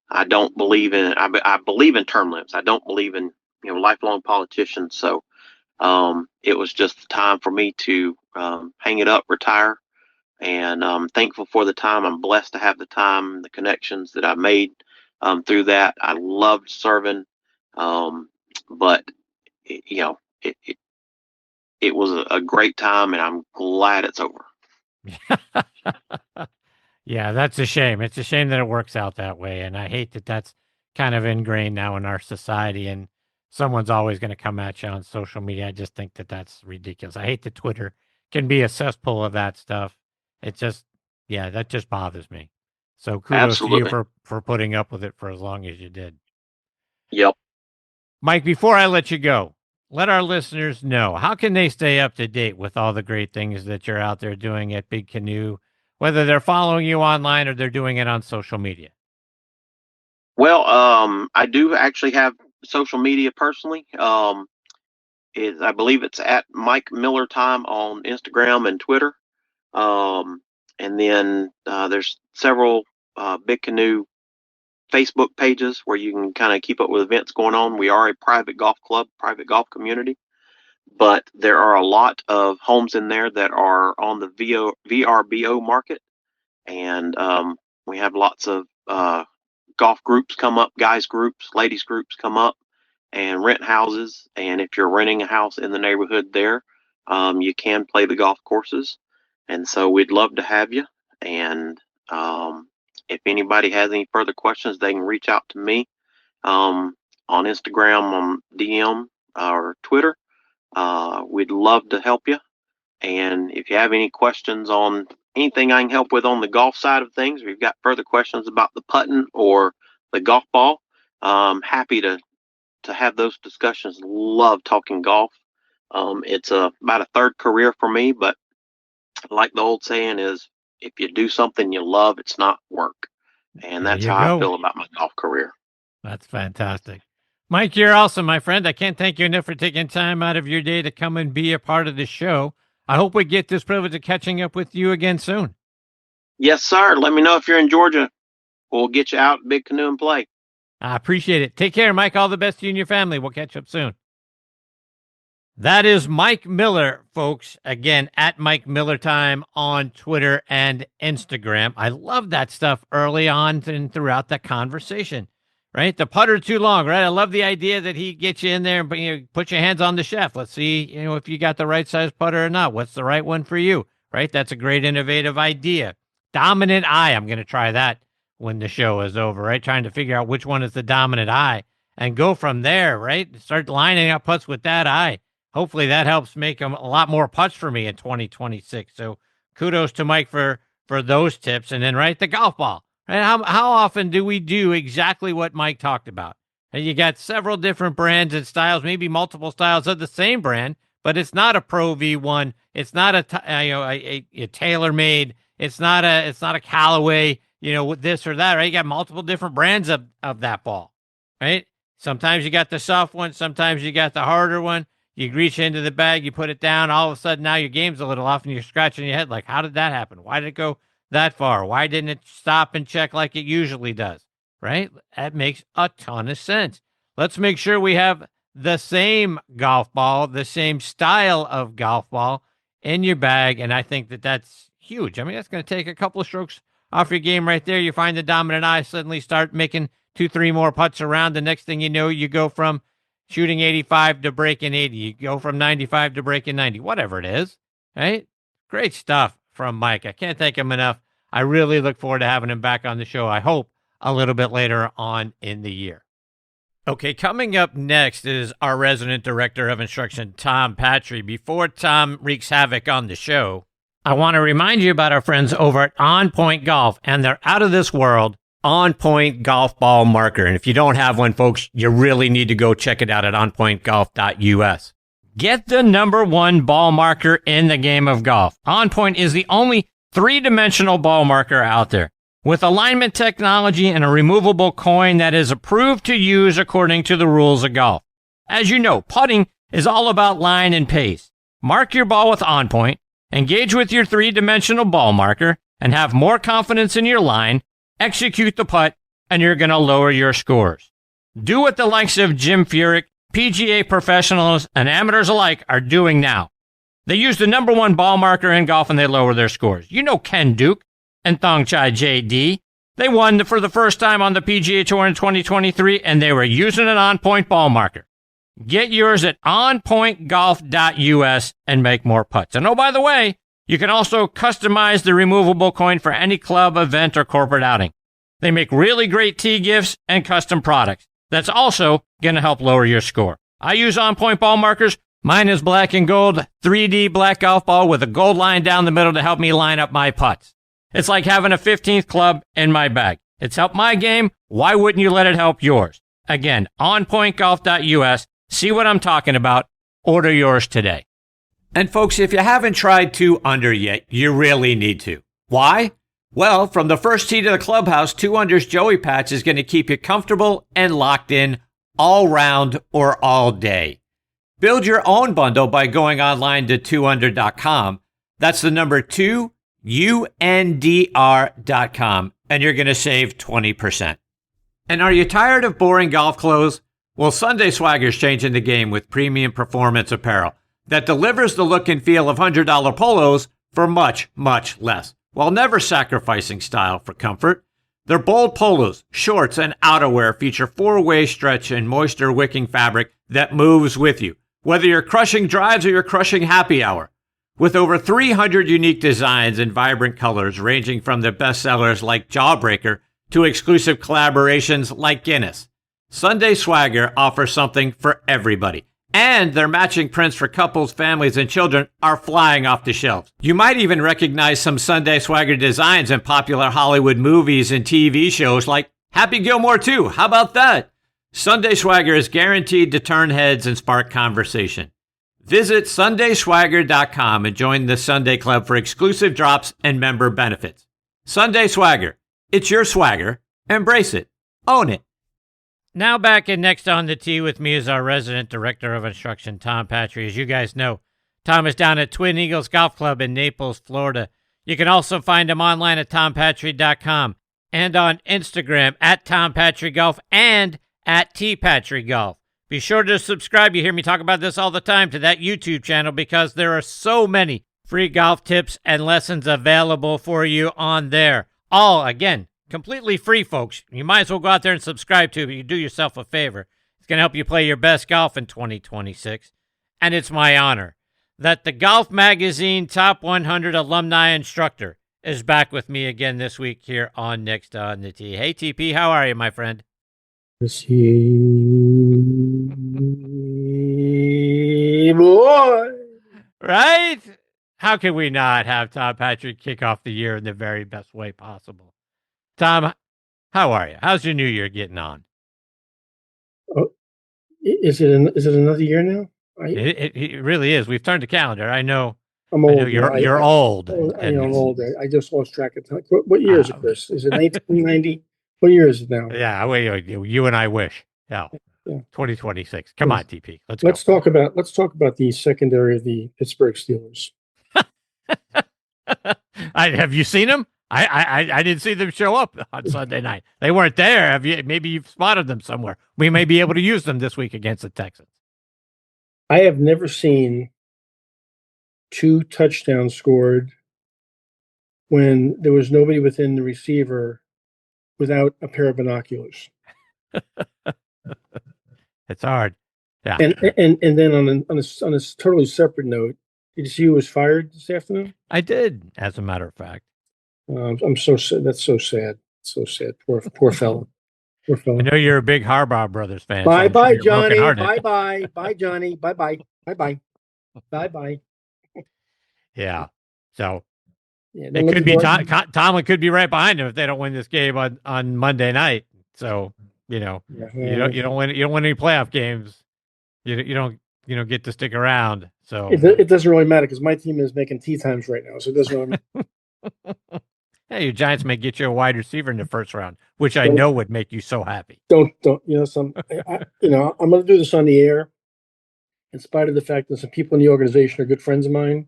I don't believe in, I believe in term limits. I don't believe in, lifelong politicians. So it was just the time for me to hang it up, retire. And I'm thankful for the time. I'm blessed to have the time, the connections that I made through that. I loved serving, but it was a great time, and I'm glad it's over. Yeah, that's a shame. It's a shame that it works out that way. And I hate that that's kind of ingrained now in our society. And someone's always going to come at you on social media. I just think that that's ridiculous. I hate that Twitter can be a cesspool of that stuff. It just, yeah, that just bothers me. So kudos to Absolutely. you for putting up with it for as long as you did. Yep. Mike, before I let you go, let our listeners know, how can they stay up to date with all the great things that you're out there doing at Big Canoe, whether they're following you online or they're doing it on social media? Well, I do actually have social media personally. I believe it's at Mike Miller Time on Instagram and Twitter. And then there's several Big Canoe Facebook pages where you can kind of keep up with events going on. We are a private golf club, private golf community, but there are a lot of homes in there that are on the VRBO market. And we have lots of golf groups come up, guys groups, ladies groups come up and rent houses. And if you're renting a house in the neighborhood there, you can play the golf courses. And so we'd love to have you. And if anybody has any further questions, they can reach out to me on Instagram, on DM or Twitter. We'd love to help you. And if you have any questions on anything I can help with on the golf side of things, or you've got further questions about the putting or the golf ball, happy to have those discussions. Love talking golf. It's about a third career for me, but like the old saying is, if you do something you love, it's not work. And that's how I feel about my golf career. That's fantastic. Mike, you're awesome, my friend. I can't thank you enough for taking time out of your day to come and be a part of the show. I hope we get this privilege of catching up with you again soon. Yes, sir. Let me know if you're in Georgia. We'll get you out Big Canoe and play. I appreciate it. Take care, Mike. All the best to you and your family. We'll catch up soon. That is Mike Miller, folks. Again, at Mike Miller Time on Twitter and Instagram. I love that stuff early on and throughout the conversation, right? The putter too long, right? I love the idea that he gets you in there and put your hands on the shaft. Let's see, if you got the right size putter or not. What's the right one for you, right? That's a great innovative idea. Dominant eye. I'm going to try that when the show is over, right? Trying to figure out which one is the dominant eye and go from there, right? Start lining up putts with that eye. Hopefully that helps make them a lot more putts for me in 2026. So kudos to Mike for those tips. And then, right, the golf ball. Right? How often do we do exactly what Mike talked about? And you got several different brands and styles, maybe multiple styles of the same brand, but it's not a Pro V1. It's not a TaylorMade. It's not a Callaway, with this or that, right? You got multiple different brands of that ball, right? Sometimes you got the soft one. Sometimes you got the harder one. You reach into the bag, you put it down. All of a sudden, now your game's a little off, and you're scratching your head like, how did that happen? Why did it go that far? Why didn't it stop and check like it usually does? Right? That makes a ton of sense. Let's make sure we have the same golf ball, the same style of golf ball in your bag, and I think that that's huge. I mean, that's going to take a couple of strokes off your game right there. You find the dominant eye, suddenly start making 2-3 more putts around. The next thing you know, you go from shooting 85 to breaking 80. You go from 95 to breaking 90, whatever it is, right? Great stuff from Mike. I can't thank him enough. I really look forward to having him back on the show, I hope, a little bit later on in the year. Okay, coming up next is our resident director of instruction, Tom Patry. Before Tom wreaks havoc on the show, I want to remind you about our friends over at On Point Golf and their out-of-this-world On Point golf ball marker. And if you don't have one, folks, you really need to go check it out at onpointgolf.us. Get the #1 ball marker in the game of golf. On Point is the only 3-dimensional ball marker out there with alignment technology and a removable coin that is approved to use according to the rules of golf. As you know, putting is all about line and pace. Mark your ball with On Point, engage with your 3-dimensional ball marker, and have more confidence in your line. Execute the putt, and you're going to lower your scores. Do what the likes of Jim Furyk, PGA professionals, and amateurs alike are doing now. They use the #1 ball marker in golf, and they lower their scores. You know Ken Duke and Thongchai JD. They won for the first time on the PGA Tour in 2023, and they were using an on-point ball marker. Get yours at onpointgolf.us and make more putts. And oh, by the way, You can also customize the removable coin for any club, event, or corporate outing. They make really great tee gifts and custom products. That's also going to help lower your score. I use On Point ball markers. Mine is black and gold, 3D black golf ball with a gold line down the middle to help me line up my putts. It's like having a 15th club in my bag. It's helped my game. Why wouldn't you let it help yours? Again, onpointgolf.us. See what I'm talking about. Order yours today. And folks, if you haven't tried 2 Under yet, you really need to. Why? Well, from the first tee to the clubhouse, 2 Under's Joey Patch is going to keep you comfortable and locked in all round or all day. Build your own bundle by going online to 2under.com. That's the number 2, UNDR.com, and you're going to save 20%. And are you tired of boring golf clothes? Well, Sunday Swagger's changing the game with premium performance apparel that delivers the look and feel of $100 polos for much, much less, while never sacrificing style for comfort. Their bold polos, shorts, and outerwear feature 4-way stretch and moisture-wicking fabric that moves with you, whether you're crushing drives or you're crushing happy hour. With over 300 unique designs and vibrant colors ranging from the bestsellers like Jawbreaker to exclusive collaborations like Guinness, Sunday Swagger offers something for everybody. And their matching prints for couples, families, and children are flying off the shelves. You might even recognize some Sunday Swagger designs in popular Hollywood movies and TV shows like Happy Gilmore 2. How about that? Sunday Swagger is guaranteed to turn heads and spark conversation. Visit sundayswagger.com and join the Sunday Club for exclusive drops and member benefits. Sunday Swagger. It's your swagger. Embrace it. Own it. Now back in Next on the Tee with me is our resident director of instruction, Tom Patry. As you guys know, Tom is down at Twin Eagles Golf Club in Naples, Florida. You can also find him online at tompatry.com and on Instagram at TomPatryGolf and at TPatryGolf. Be sure to subscribe. You hear me talk about this all the time to that YouTube channel because there are so many free golf tips and lessons available for you on there. All, again, completely free, folks. You might as well go out there and subscribe to it, but you do yourself a favor. It's going to help you play your best golf in 2026. And it's my honor that the Golf Magazine Top 100 Alumni Instructor is back with me again this week here on Next on the Tee. Hey, TP, how are you, my friend? Boy. Right? How can we not have Tom Patry kick off the year in the very best way possible? Tom, how are you? How's your new year getting on? Oh, is it another year now? It really is. We've turned the calendar. I know. I'm old. You're old. I'm old. I just lost track of time. What year is it, Chris? Is it 1990? What year is it now? Yeah, you and I wish. Yeah. 2026. Come on, TP. Let's talk about the secondary of the Pittsburgh Steelers. Have you seen them? I didn't see them show up on Sunday night. They weren't there. Maybe you've spotted them somewhere. We may be able to use them this week against the Texans. I have never seen 2 touchdowns scored when there was nobody within the receiver without a pair of binoculars. It's hard. Yeah. And then on a totally separate note, did you see who was fired this afternoon? I did, as a matter of fact. I'm so sad. That's so sad. So sad. Poor fellow. Poor fellow. I know you're a big Harbaugh Brothers fan. Bye, Johnny. Bye, Johnny. Bye. Yeah. So yeah, it could be Tomlin could be right behind him if they don't win this game on Monday night. So you don't win any playoff games. You don't get to stick around. So it doesn't really matter because my team is making tea times right now, so it doesn't really matter. Hey, your Giants may get you a wide receiver in the first round, which I know would make you so happy. I'm going to do this on the air, in spite of the fact that some people in the organization are good friends of mine.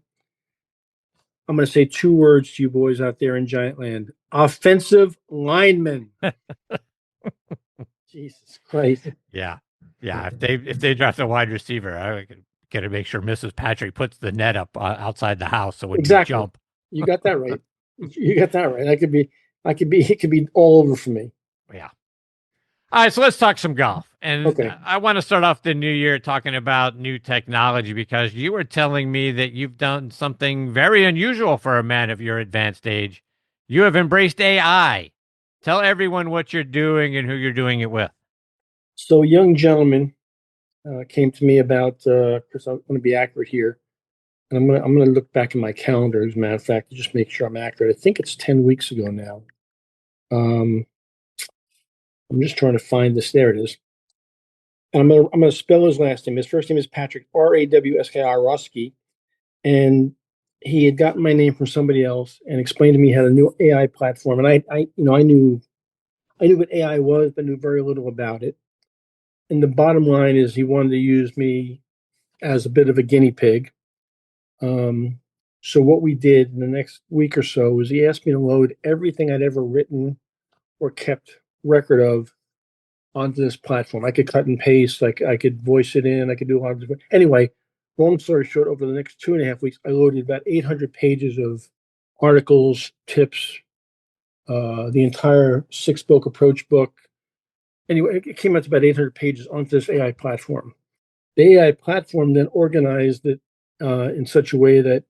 I'm going to say 2 words to you boys out there in Giant Land: offensive linemen. Jesus Christ. Yeah. If they draft a wide receiver, I got to make sure Mrs. Patry puts the net up outside the house so when you jump. You got that right. It could be all over for me. Yeah. All right, so let's talk some golf. And Okay. I want to start off the new year talking about new technology because you were telling me that you've done something very unusual for a man of your advanced age. You have embraced AI. Tell everyone what you're doing and who you're doing it with. So a young gentleman came to me about, because I want to be accurate here, and I'm gonna look back in my calendar, as a matter of fact, to just make sure I'm accurate. I think it's 10 weeks ago now. Um, I'm just trying to find this. There it is. And I'm gonna spell his last name. His first name is Patrick, Rawski, Roski, and he had gotten my name from somebody else and explained to me how a new AI platform. And I knew what AI was, but knew very little about it. And the bottom line is he wanted to use me as a bit of a guinea pig. So what we did in the next week or so was he asked me to load everything I'd ever written or kept record of onto this platform. I could cut and paste, like I could voice it in, I could do a lot of different. Anyway, long story short, over the next 2.5 weeks, I loaded about 800 pages of articles, tips, the entire 6-book approach book. Anyway, it came out to about 800 pages onto this AI platform. The AI platform then organized it in such a way that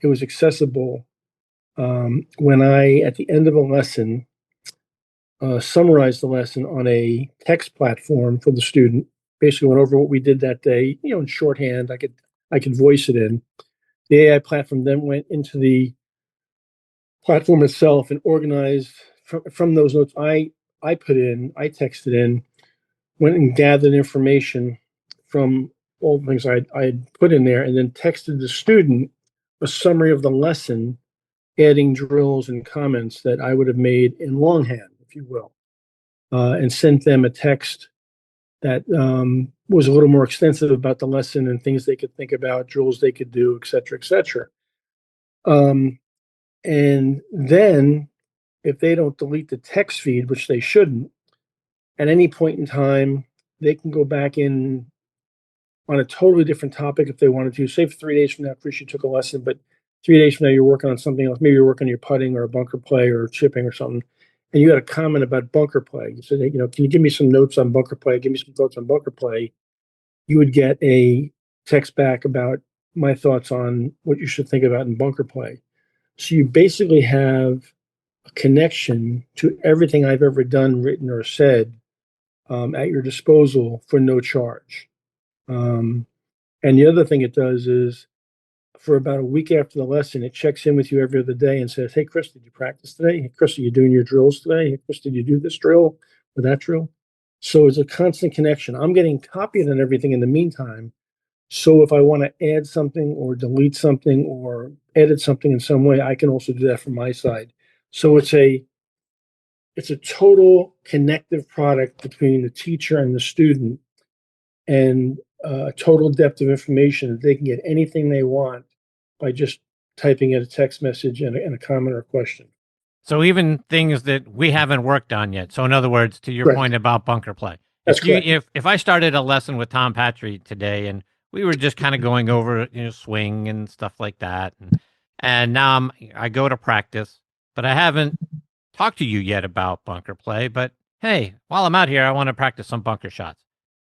it was accessible when I, at the end of a lesson, summarized the lesson on a text platform for the student. Basically, went over what we did that day, in shorthand. I could voice it in. The AI platform then went into the platform itself and organized from those notes I texted in, went and gathered information from all the things I put in there, and then texted the student a summary of the lesson, adding drills and comments that I would have made in longhand, if you will, and sent them a text that was a little more extensive about the lesson and things they could think about, drills they could do, et cetera, et cetera. And then, if they don't delete the text feed, which they shouldn't, at any point in time, they can go back in on a totally different topic if they wanted to. Say for 3 days from now, Chris, you took a lesson, but 3 days from now, you're working on something else. Maybe you're working on your putting or a bunker play or chipping or something, and you had a comment about bunker play. You said, can you give me some notes on bunker play? Give me some thoughts on bunker play. You would get a text back about my thoughts on what you should think about in bunker play. So you basically have a connection to everything I've ever done, written, or said at your disposal for no charge. And the other thing it does is, for about a week after the lesson, it checks in with you every other day and says, "Hey, Chris, did you practice today? Hey, Chris, are you doing your drills today? Hey, Chris, did you do this drill or that drill?" So it's a constant connection. I'm getting copied on everything in the meantime. So if I want to add something or delete something or edit something in some way, I can also do that from my side. So it's a total connective product between the teacher and the student, and a total depth of information that they can get anything they want by just typing in a text message and a comment or a question. So even things that we haven't worked on yet. So in other words, to your Correct. point about bunker play, That's correct. if I started a lesson with Tom Patry today and we were just kind of going over swing and stuff like that, and now I go to practice, but I haven't talked to you yet about bunker play. But hey, while I'm out here, I want to practice some bunker shots.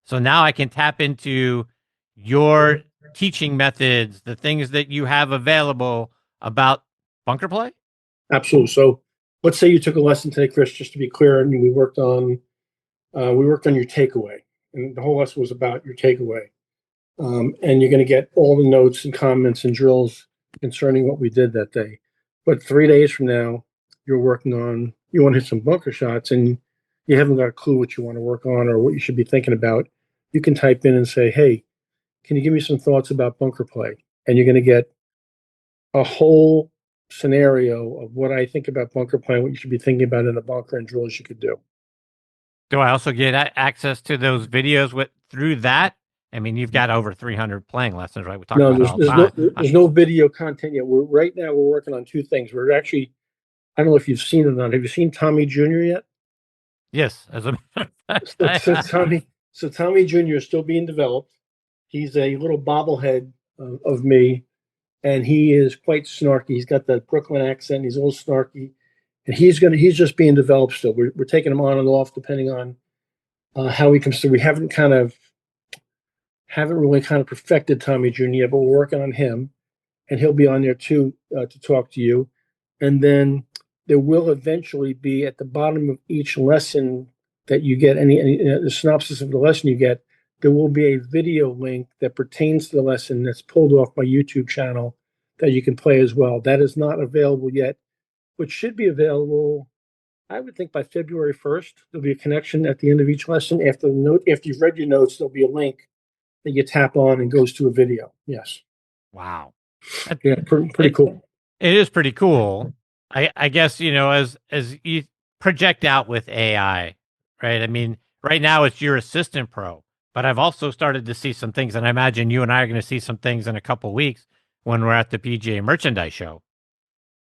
So now I can tap into your teaching methods, the things that you have available about bunker play. Absolutely. So let's say you took a lesson today, Chris, just to be clear, and we worked on your takeaway, and the whole lesson was about your takeaway. And you're going to get all the notes and comments and drills concerning what we did that day. But 3 days from now, you want to hit some bunker shots, and you haven't got a clue what you want to work on or what you should be thinking about. You can type in and say, "Hey, can you give me some thoughts about bunker play?" And you're going to get a whole scenario of what I think about bunker play, what you should be thinking about in a bunker, and drills you could do. Do I also get access to those videos through that? I mean, you've got over 300 playing lessons, right? We talk about it all the time. There's no video content yet. Right now we're working on two things. We're actually, I don't know if you've seen it or not. Have you seen Tommy Jr. yet? Yes, as a so Tommy Jr. is still being developed. He's a little bobblehead of me, and he is quite snarky. He's got that Brooklyn accent. He's a little snarky, and he's just being developed still. We're taking him on and off depending on how he comes through. We haven't really kind of perfected Tommy Jr. yet, but we're working on him, and he'll be on there too to talk to you. And then there will eventually be at the bottom of each lesson that you get, the synopsis of the lesson you get, there will be a video link that pertains to the lesson that's pulled off my YouTube channel that you can play as well. That is not available yet, which should be available, I would think, by February 1st. There'll be a connection at the end of each lesson. After you've read your notes, there'll be a link that you tap on and goes to a video. Yes. Wow. Yeah, pretty cool. It is pretty cool. I guess, as you project out with AI, right? I mean, right now it's your assistant pro, but I've also started to see some things, and I imagine you and I are going to see some things in a couple of weeks when we're at the PGA merchandise show.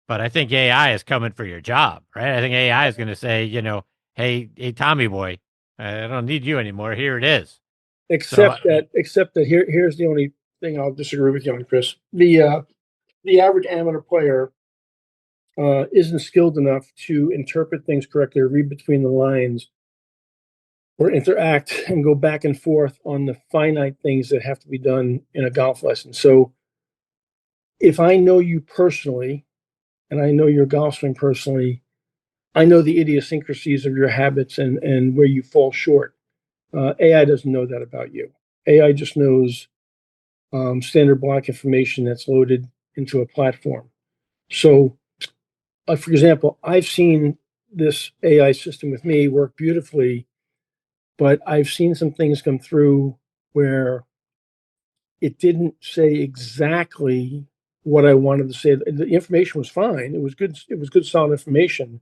But I think AI is coming for your job, right? I think AI is going to say, hey, Tommy boy, I don't need you anymore. Here it is. Except that here's the only thing I'll disagree with you on, Chris. The average amateur player isn't skilled enough to interpret things correctly or read between the lines or interact and go back and forth on the finite things that have to be done in a golf lesson. So if I know you personally, and I know your golf swing personally, I know the idiosyncrasies of your habits and where you fall short. AI doesn't know that about you. AI just knows standard block information that's loaded into a platform. So, for example, I've seen this AI system with me work beautifully, but I've seen some things come through where it didn't say exactly what I wanted to say. The information was fine. It was good. It was good, solid information,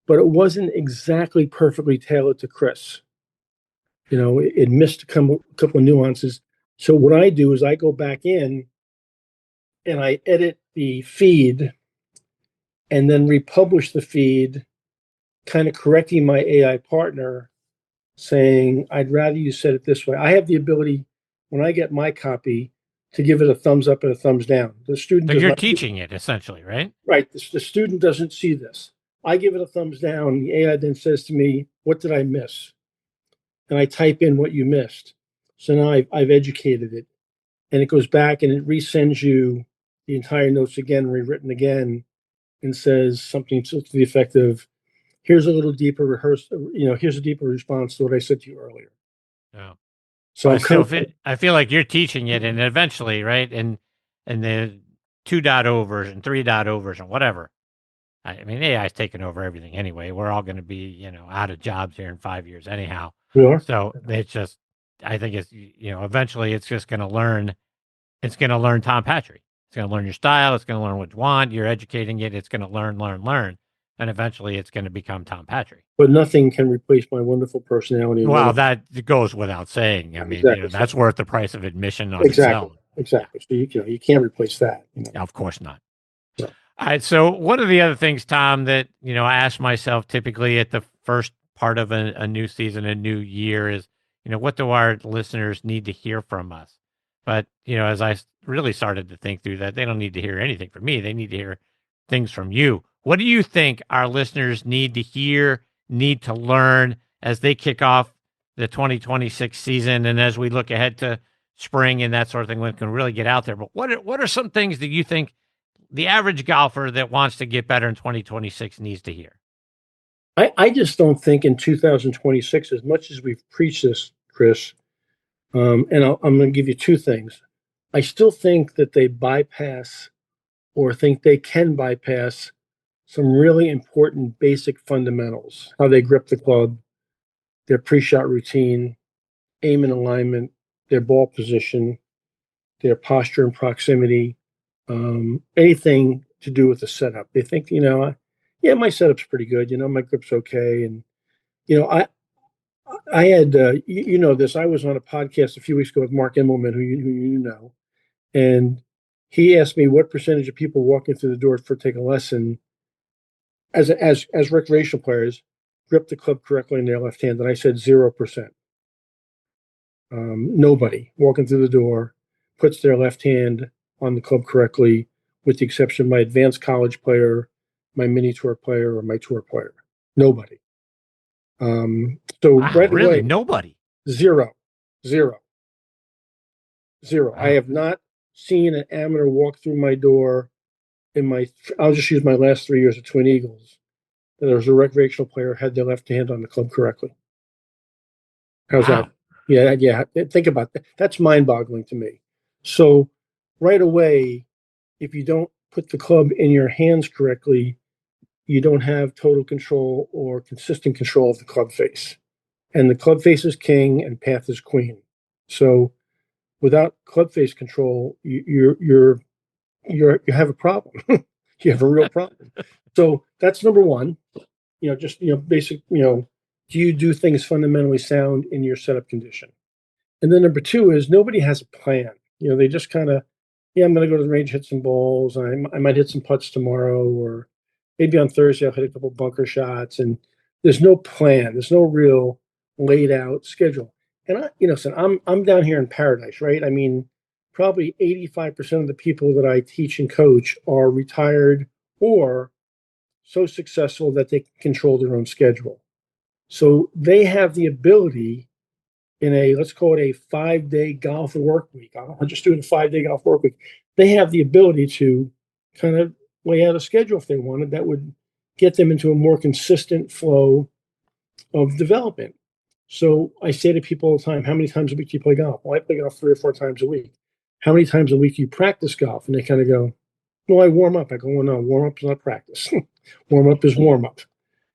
but it wasn't exactly perfectly tailored to Chris. It missed a couple of nuances. So what I do is I go back in and I edit the feed and then republish the feed, kind of correcting my AI partner, saying, I'd rather you said it this way. I have the ability, when I get my copy, to give it a thumbs up and a thumbs down. The student, so you're teaching it essentially, right? Right. The student doesn't see this. I give it a thumbs down. The AI then says to me, what did I miss? And I type in what you missed. So now I've educated it, and it goes back and it resends you the entire notes again, rewritten again, and says something to the effect of, here's a little deeper here's a deeper response to what I said to you earlier. Yeah. So I feel like you're teaching it, and eventually, right, and the 2.0 version, 3.0 version, whatever. I mean, AI is taking over everything anyway. We're all going to be, out of jobs here in 5 years anyhow. Yeah. So it's just, I think it's, eventually it's just going to learn. It's going to learn Tom Patrick. It's going to learn your style. It's going to learn what you want. You're educating it. It's going to learn. And eventually it's going to become Tom Patrick. But nothing can replace my wonderful personality. Well, that goes without saying. I mean, exactly. That's worth the price of admission on itself. Exactly. So you can't replace that. Of course not. Yeah. All right. So one of the other things, Tom, that, I ask myself typically at the first part of a new season, a new year is, what do our listeners need to hear from us? But, as I really started to think through that, they don't need to hear anything from me. They need to hear things from you. What do you think our listeners need to hear, need to learn as they kick off the 2026 season and as we look ahead to spring and that sort of thing when we can really get out there? But what are some things that you think the average golfer that wants to get better in 2026 needs to hear? I just don't think in 2026, as much as we've preached this, Chris, and I'm going to give you two things. I still think that they bypass or think they can bypass some really important basic fundamentals, how they grip the club, their pre-shot routine, aim and alignment, their ball position, their posture and proximity, anything to do with the setup. They think, my setup's pretty good. My grip's okay. And, I had, this, I was on a podcast a few weeks ago with Mark Immelman, who you know, and he asked me what percentage of people walking through the door for take a lesson as recreational players grip the club correctly in their left hand. And I said 0%. Nobody walking through the door puts their left hand on the club correctly, with the exception of my advanced college player, my mini tour player, or my tour player. Nobody. So Wow, right really? away, Nobody. zero. I have not seen an amateur walk through my door I'll just use my last 3 years at Twin Eagles. There was a recreational player had their left hand on the club correctly. How's Wow. that? Yeah. Think about that. That's mind-boggling to me. So right away, if you don't put the club in your hands correctly, you don't have total control or consistent control of the club face. And the club face is king and path is queen. So without club face control, you have a problem. You have a real problem. So that's number one. Just basic. Do you do things fundamentally sound in your setup condition? And then number two is nobody has a plan. They just kind of, yeah, I'm going to go to the range, hit some balls. I might hit some putts tomorrow, or maybe on Thursday I'll hit a couple bunker shots. And there's no plan. There's no real laid out schedule. And I'm down here in paradise, right? I mean, probably 85% of the people that I teach and coach are retired or so successful that they can control their own schedule. So they have the ability in let's call it a 5-day golf work week. I'm just doing a 5-day golf work week. They have the ability to kind of lay out a schedule if they wanted that would get them into a more consistent flow of development. So I say to people all the time, how many times a week do you play golf? Well, I play golf 3 or 4 times a week. How many times a week do you practice golf? And they kind of go, well, I warm up. I go, well, no, warm up is not practice. Warm up is warm up.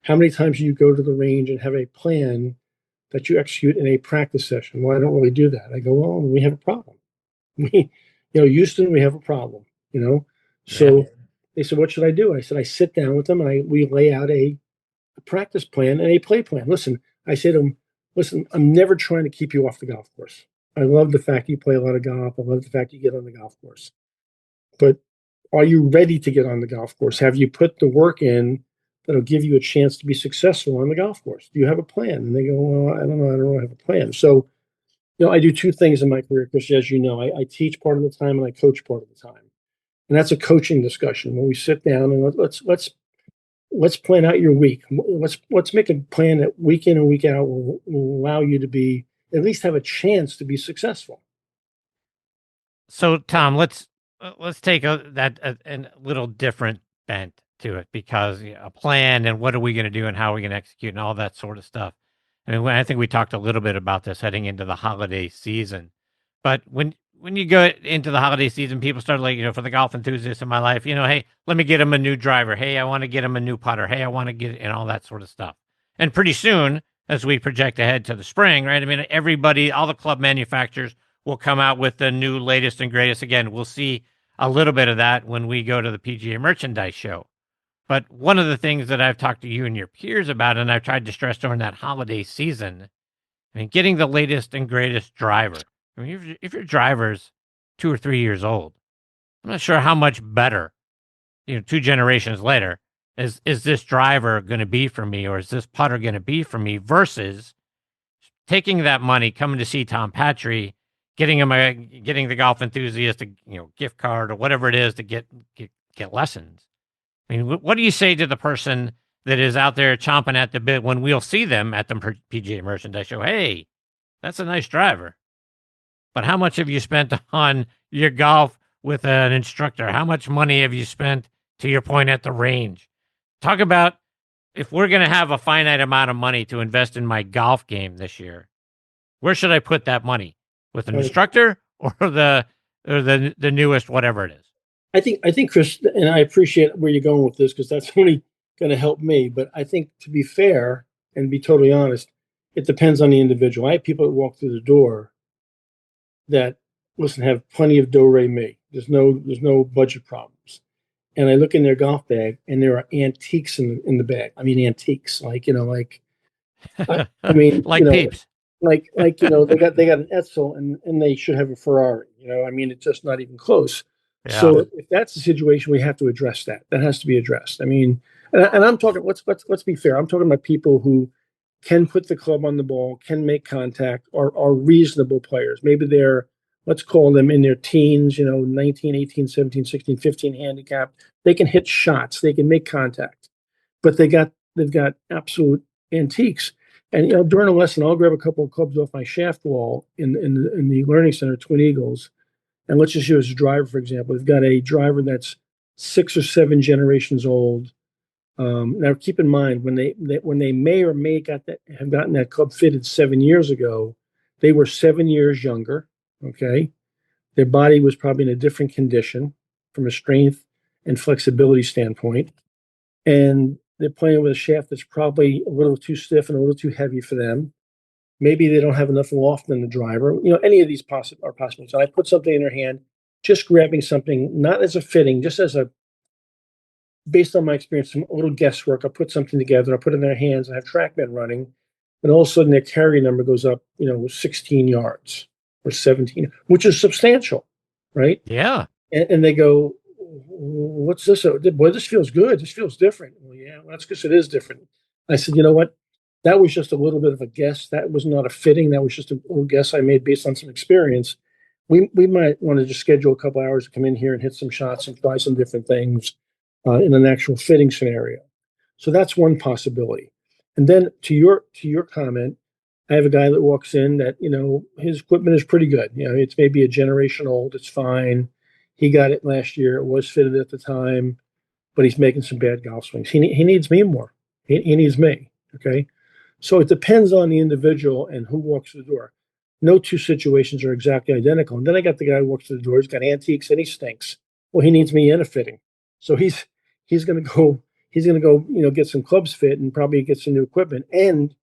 How many times do you go to the range and have a plan that you execute in a practice session? Well, I don't really do that. I go, well, we have a problem. Houston, we have a problem, So they said, what should I do? I said, I sit down with them and we lay out a practice plan and a play plan. Listen, I say to them, listen, I'm never trying to keep you off the golf course. I love the fact you play a lot of golf. I love the fact you get on the golf course. But are you ready to get on the golf course? Have you put the work in that'll give you a chance to be successful on the golf course? Do you have a plan? And they go, well, I don't know. I don't really have a plan. So, I do 2 things in my career, Chris, as you know. I teach part of the time and I coach part of the time. And that's a coaching discussion when we sit down and let's plan out your week. Let's make a plan that week in and week out will allow you to at least have a chance to be successful. So, Tom, let's take a little different bent to it, because a plan and what are we going to do and how are we going to execute and all that sort of stuff. I mean, I think we talked a little bit about this heading into the holiday season. But when you go into the holiday season, people start for the golf enthusiasts in my life, hey, let me get them a new driver. Hey, I want to get them a new putter. Hey, I want to get, and all that sort of stuff. And pretty soon, as we project ahead to the spring, right? I mean, everybody, all the club manufacturers will come out with the new latest and greatest. Again, we'll see a little bit of that when we go to the PGA merchandise show. But one of the things that I've talked to you and your peers about, and I've tried to stress during that holiday season, I mean, getting the latest and greatest driver. I mean, if your driver's 2 or 3 years old, I'm not sure how much better, 2 generations later, is this driver going to be for me, or is this putter going to be for me, versus taking that money, coming to see Tom Patry, getting the golf enthusiast a gift card or whatever it is to get lessons. I mean, what do you say to the person that is out there chomping at the bit when we'll see them at the PGA merchandise show? Hey, that's a nice driver, but how much have you spent on your golf with an instructor? How much money have you spent, to your point, at the range? Talk about, if we're going to have a finite amount of money to invest in my golf game this year, where should I put that money? With an instructor or the newest whatever it is? I think, Chris, and I appreciate where you're going with this, because that's only going to help me. But I think, to be fair and be totally honest, it depends on the individual. I have people that walk through the door that, listen, have plenty of do-re-mi. There's no budget problems. And I look in their golf bag and there are antiques in the bag. I mean, antiques, like Peeps. Like they got an Edsel and they should have a Ferrari. I mean, it's just not even close. Yeah. So if that's the situation, we have to address that. That has to be addressed. I mean, and I'm talking. Let's be fair. I'm talking about people who can put the club on the ball, can make contact, are reasonable players. Maybe they're, let's call them in their teens. 19, 18, 17, 16, 15 handicap. They can hit shots. They can make contact, but they've got absolute antiques. And during a lesson, I'll grab a couple of clubs off my shaft wall in the learning center, Twin Eagles, and let's just use a driver for example. We've got a driver that's 6 or 7 generations old. Now, keep in mind when they may or may have gotten that club fitted 7 years ago, they were 7 years younger. Okay, their body was probably in a different condition from a strength and flexibility standpoint, and they're playing with a shaft that's probably a little too stiff and a little too heavy for them. Maybe they don't have enough loft in the driver. Any of these are possible. So I put something in their hand, just grabbing something, not as a fitting, just as based on my experience, some little guesswork. I put something together, I put it in their hands, I have TrackMan running, and all of a sudden their carry number goes up, 16 yards or 17, which is substantial, right? Yeah. And they go, what's this? Boy, this feels good. This feels different. Well, yeah, well, that's because it is different. I said, you know what? That was just a little bit of a guess. That was not a fitting. That was just a little guess I made based on some experience. We might want to just schedule a couple hours to come in here and hit some shots and try some different things in an actual fitting scenario. So that's one possibility. And then to your comment, I have a guy that walks in that, his equipment is pretty good. It's maybe a generation old. It's fine. He got it last year. It was fitted at the time, but he's making some bad golf swings. He needs me more. He needs me. Okay. So it depends on the individual and who walks through the door. No two situations are exactly identical. And then I got the guy who walks through the door. He's got antiques and he stinks. Well, he needs me and a fitting. So he's going to go, get some clubs fit and probably get some new equipment and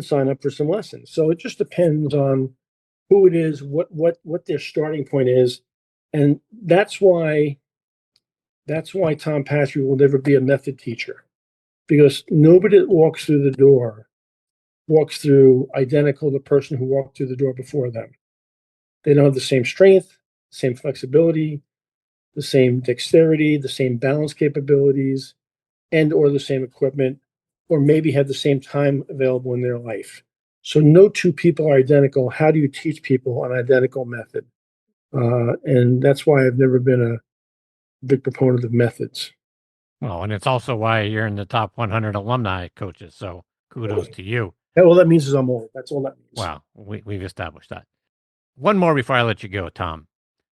sign up for some lessons. So it just depends on who it is, what their starting point is. And that's why Tom Patry will never be a method teacher, because nobody that walks through the door walks through identical to the person who walked through the door before them. They don't have the same strength, same flexibility, the same dexterity, the same balance capabilities, and or the same equipment, or maybe have the same time available in their life. So no two people are identical. How do you teach people an identical method? And that's why I've never been a big proponent of methods. Well, and it's also why you're in the top 100 alumni coaches. So kudos to you. Yeah, all that means is I'm old. That's all that means. Wow, we've established that. One more before I let you go, Tom,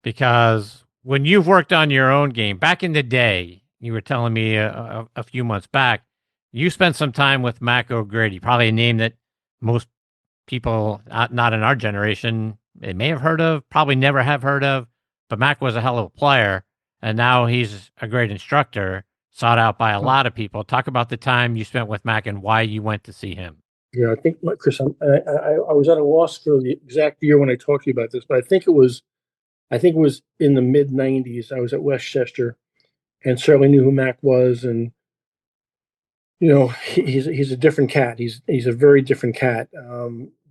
because when you've worked on your own game, back in the day, you were telling me a few months back, you spent some time with Mac O'Grady, probably a name that most people not in our generation, they may have heard of, probably never have heard of, but Mac was a hell of a player, and now he's a great instructor, sought out by a lot of people. Talk about the time you spent with Mac and why you went to see him. Yeah, I think, Chris, I was at a loss for the exact year when I talked to you about this, but I think it was in the mid '90s. I was at Westchester, and certainly knew who Mac was, and he's a different cat. He's a very different cat.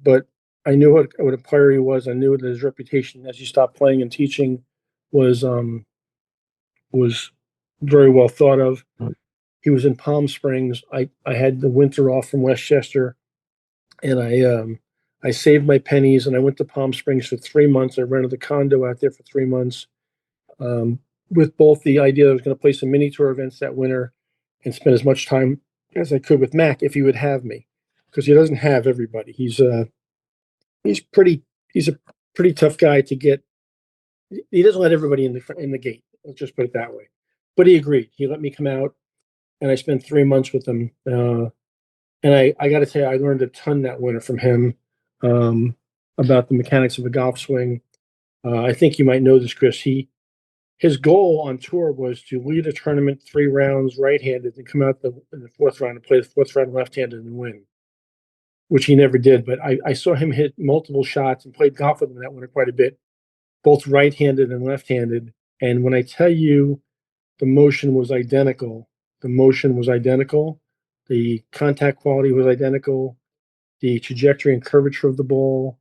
But I knew what a player he was. I knew that his reputation as he stopped playing and teaching was very well thought of. He was in Palm Springs. I had the winter off from Westchester, and I saved my pennies and I went to Palm Springs for 3 months. I rented a condo out there for 3 months, with both the idea that I was going to play some mini tour events that winter and spend as much time as I could with Mac if he would have me, because he doesn't have everybody. He's a pretty tough guy to get. He doesn't let everybody in the gate. Let's just put it that way. But he agreed. He let me come out, and I spent 3 months with him. And I got to tell you, I learned a ton that winter from him about the mechanics of a golf swing. I think you might know this, Chris. His goal on tour was to lead a tournament 3 rounds right-handed and come out in the 4th round and play the 4th round left-handed and win, which he never did. But I saw him hit multiple shots and played golf with him that winter quite a bit, both right-handed and left-handed. And when I tell you the motion was identical, the contact quality was identical, the trajectory and curvature of the ball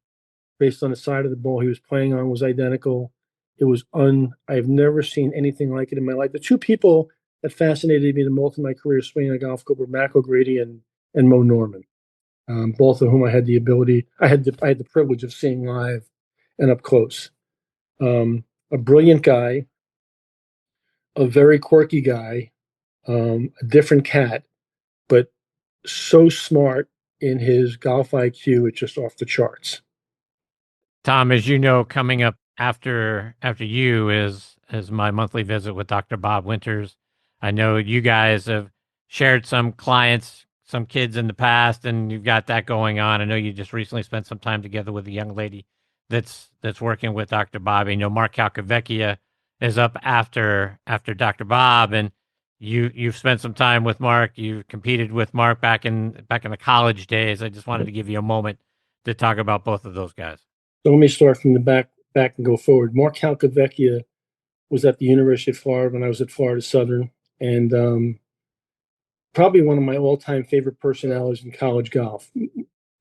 based on the side of the ball he was playing on was identical. It was I've never seen anything like it in my life. The 2 people that fascinated me the most in my career swinging a golf club were Mac O'Grady and Mo Norman, both of whom I had the privilege of seeing live and up close. A brilliant guy, a very quirky guy, a different cat, but so smart in his golf IQ, it's just off the charts. Tom, as you know, coming up after you is my monthly visit with Dr. Bob Winters. I know you guys have shared some clients, some kids in the past, and you've got that going on. I know you just recently spent some time together with a young lady that's working with Dr. Bob. You know, Mark Calcavecchia is up after Dr. Bob, and you've spent some time with Mark. You competed with Mark back in the college days. I just wanted to give you a moment to talk about both of those guys. So let me start from the back and go forward. Mark Calcavecchia was at the University of Florida when I was at Florida Southern, and probably one of my all-time favorite personalities in college golf.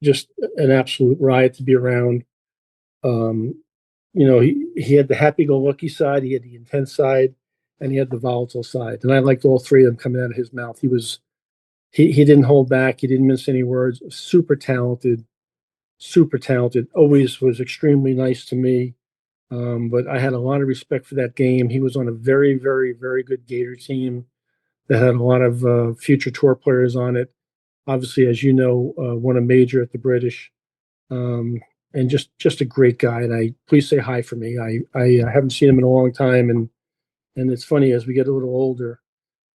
Just an absolute riot to be around. He had the happy-go-lucky side, he had the intense side, and he had the volatile side. And I liked all three of them coming out of his mouth. He didn't hold back. He didn't mince any words. Super talented. Always was extremely nice to me. But I had a lot of respect for that game. He was on a very, very, very good Gator team that had a lot of future tour players on it. Obviously, as you know, won a major at the British. And just a great guy. And please say hi for me. I haven't seen him in a long time. And it's funny, as we get a little older,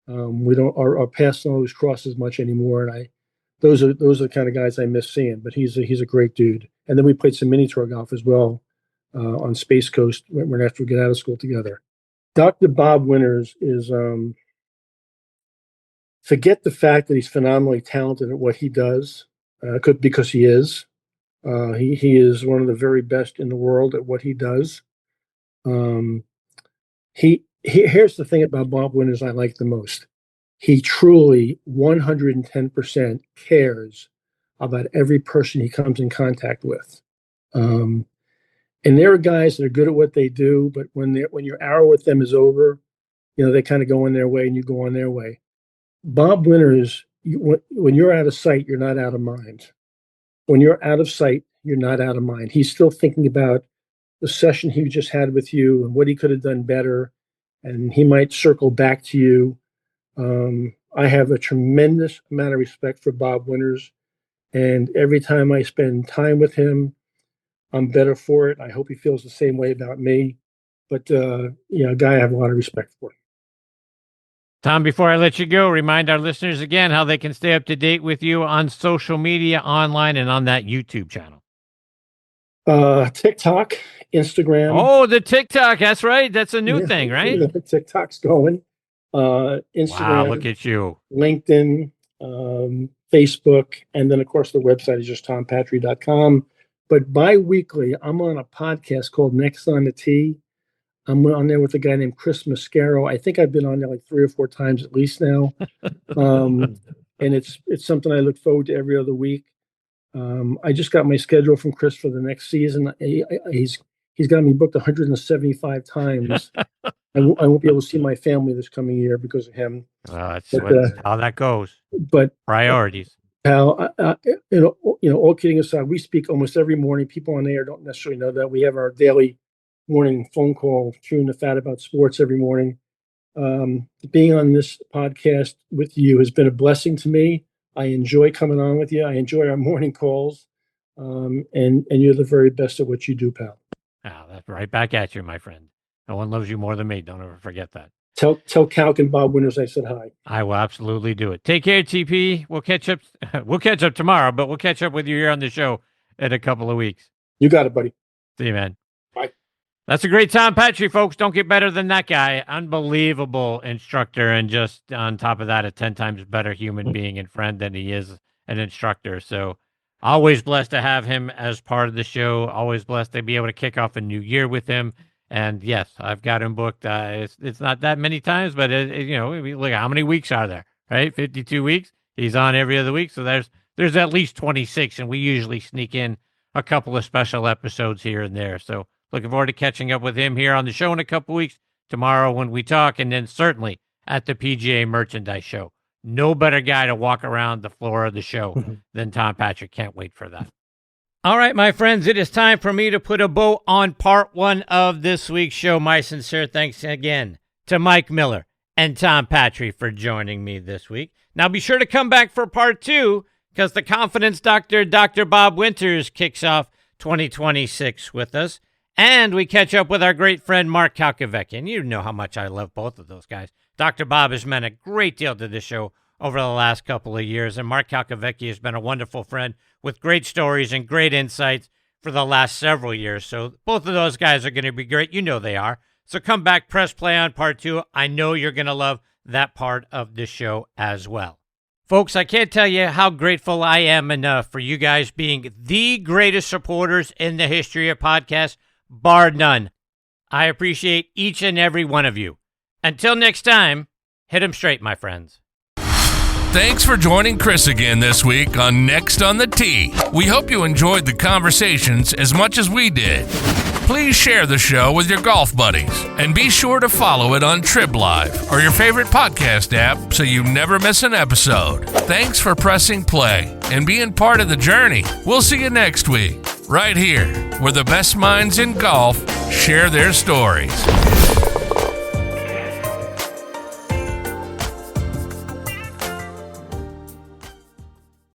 our paths don't always cross as much anymore. And those are the kind of guys I miss seeing. But he's a great dude. And then we played some mini tour golf as well on Space Coast when after we get out of school together. Dr. Bob Winters is forget the fact that he's phenomenally talented at what he does, because he is. He is one of the very best in the world at what he does. Here's the thing about Bob Winters I like the most. He truly 110% cares about every person he comes in contact with. And there are guys that are good at what they do, but when your hour with them is over, they kind of go on their way and you go on their way. Bob Winters, when you're out of sight, you're not out of mind. When you're out of sight, you're not out of mind. He's still thinking about the session he just had with you and what he could have done better, and he might circle back to you. I have a tremendous amount of respect for Bob Winters, and every time I spend time with him, I'm better for it. I hope he feels the same way about me. But, a guy I have a lot of respect for. Tom, before I let you go, remind our listeners again how they can stay up to date with you on social media, online, and on that YouTube channel. TikTok, Instagram. Oh, the TikTok. That's right. That's a new thing, right? TikTok's going. Instagram. Wow, look at you. LinkedIn, Facebook, and then, of course, the website is just tompatry.com. But bi-weekly, I'm on a podcast called Next on the Tee. I'm on there with a guy named Chris Mascaro. I think I've been on there like 3 or 4 times at least now. And it's something I look forward to every other week. I just got my schedule from Chris for the next season. He's got me booked 175 times. I won't be able to see my family this coming year because of him. That's how that goes. But priorities. Pal, all kidding aside, we speak almost every morning. People on air don't necessarily know that. We have our daily morning phone call, chewing the fat about sports every morning. Being on this podcast with you has been a blessing to me. I enjoy coming on with you. I enjoy our morning calls. And you're the very best at what you do, pal. Oh, that's right back at you, my friend. No one loves you more than me. Don't ever forget that. Tell Calc and Bob Winters I said hi. I will absolutely do it. Take care, TP. We'll catch up. We'll catch up tomorrow, but we'll catch up with you here on the show in a couple of weeks. You got it, buddy. See you, man. Bye. That's a great Tom Patry, folks. Don't get better than that guy. Unbelievable instructor, and just on top of that, a 10 times better human being and friend than he is an instructor. So always blessed to have him as part of the show. Always blessed to be able to kick off a new year with him. And yes, I've got him booked. It's not that many times, but look, how many weeks are there? Right, 52 weeks. He's on every other week, so there's at least 26, and we usually sneak in a couple of special episodes here and there. So looking forward to catching up with him here on the show in a couple of weeks. Tomorrow when we talk, and then certainly at the PGA Merchandise Show. No better guy to walk around the floor of the show than Tom Patrick. Can't wait for that. All right, my friends, it is time for me to put a bow on part 1 of this week's show. My sincere thanks again to Mike Miller and Tom Patry for joining me this week. Now be sure to come back for part 2 because the confidence doctor, Dr. Bob Winters, kicks off 2026 with us. And we catch up with our great friend, Mark Calcavecchia. And you know how much I love both of those guys. Dr. Bob has meant a great deal to the show over the last couple of years. And Mark Calcavecchia has been a wonderful friend with great stories and great insights for the last several years. So both of those guys are going to be great. You know they are. So come back, press play on part 2. I know you're going to love that part of the show as well. Folks, I can't tell you how grateful I am enough for you guys being the greatest supporters in the history of podcasts, bar none. I appreciate each and every one of you. Until next time, hit 'em straight, my friends. Thanks for joining Chris again this week on Next on the Tee. We hope you enjoyed the conversations as much as we did. Please share the show with your golf buddies and be sure to follow it on Trib Live or your favorite podcast app so you never miss an episode. Thanks for pressing play and being part of the journey. We'll see you next week, right here, where the best minds in golf share their stories.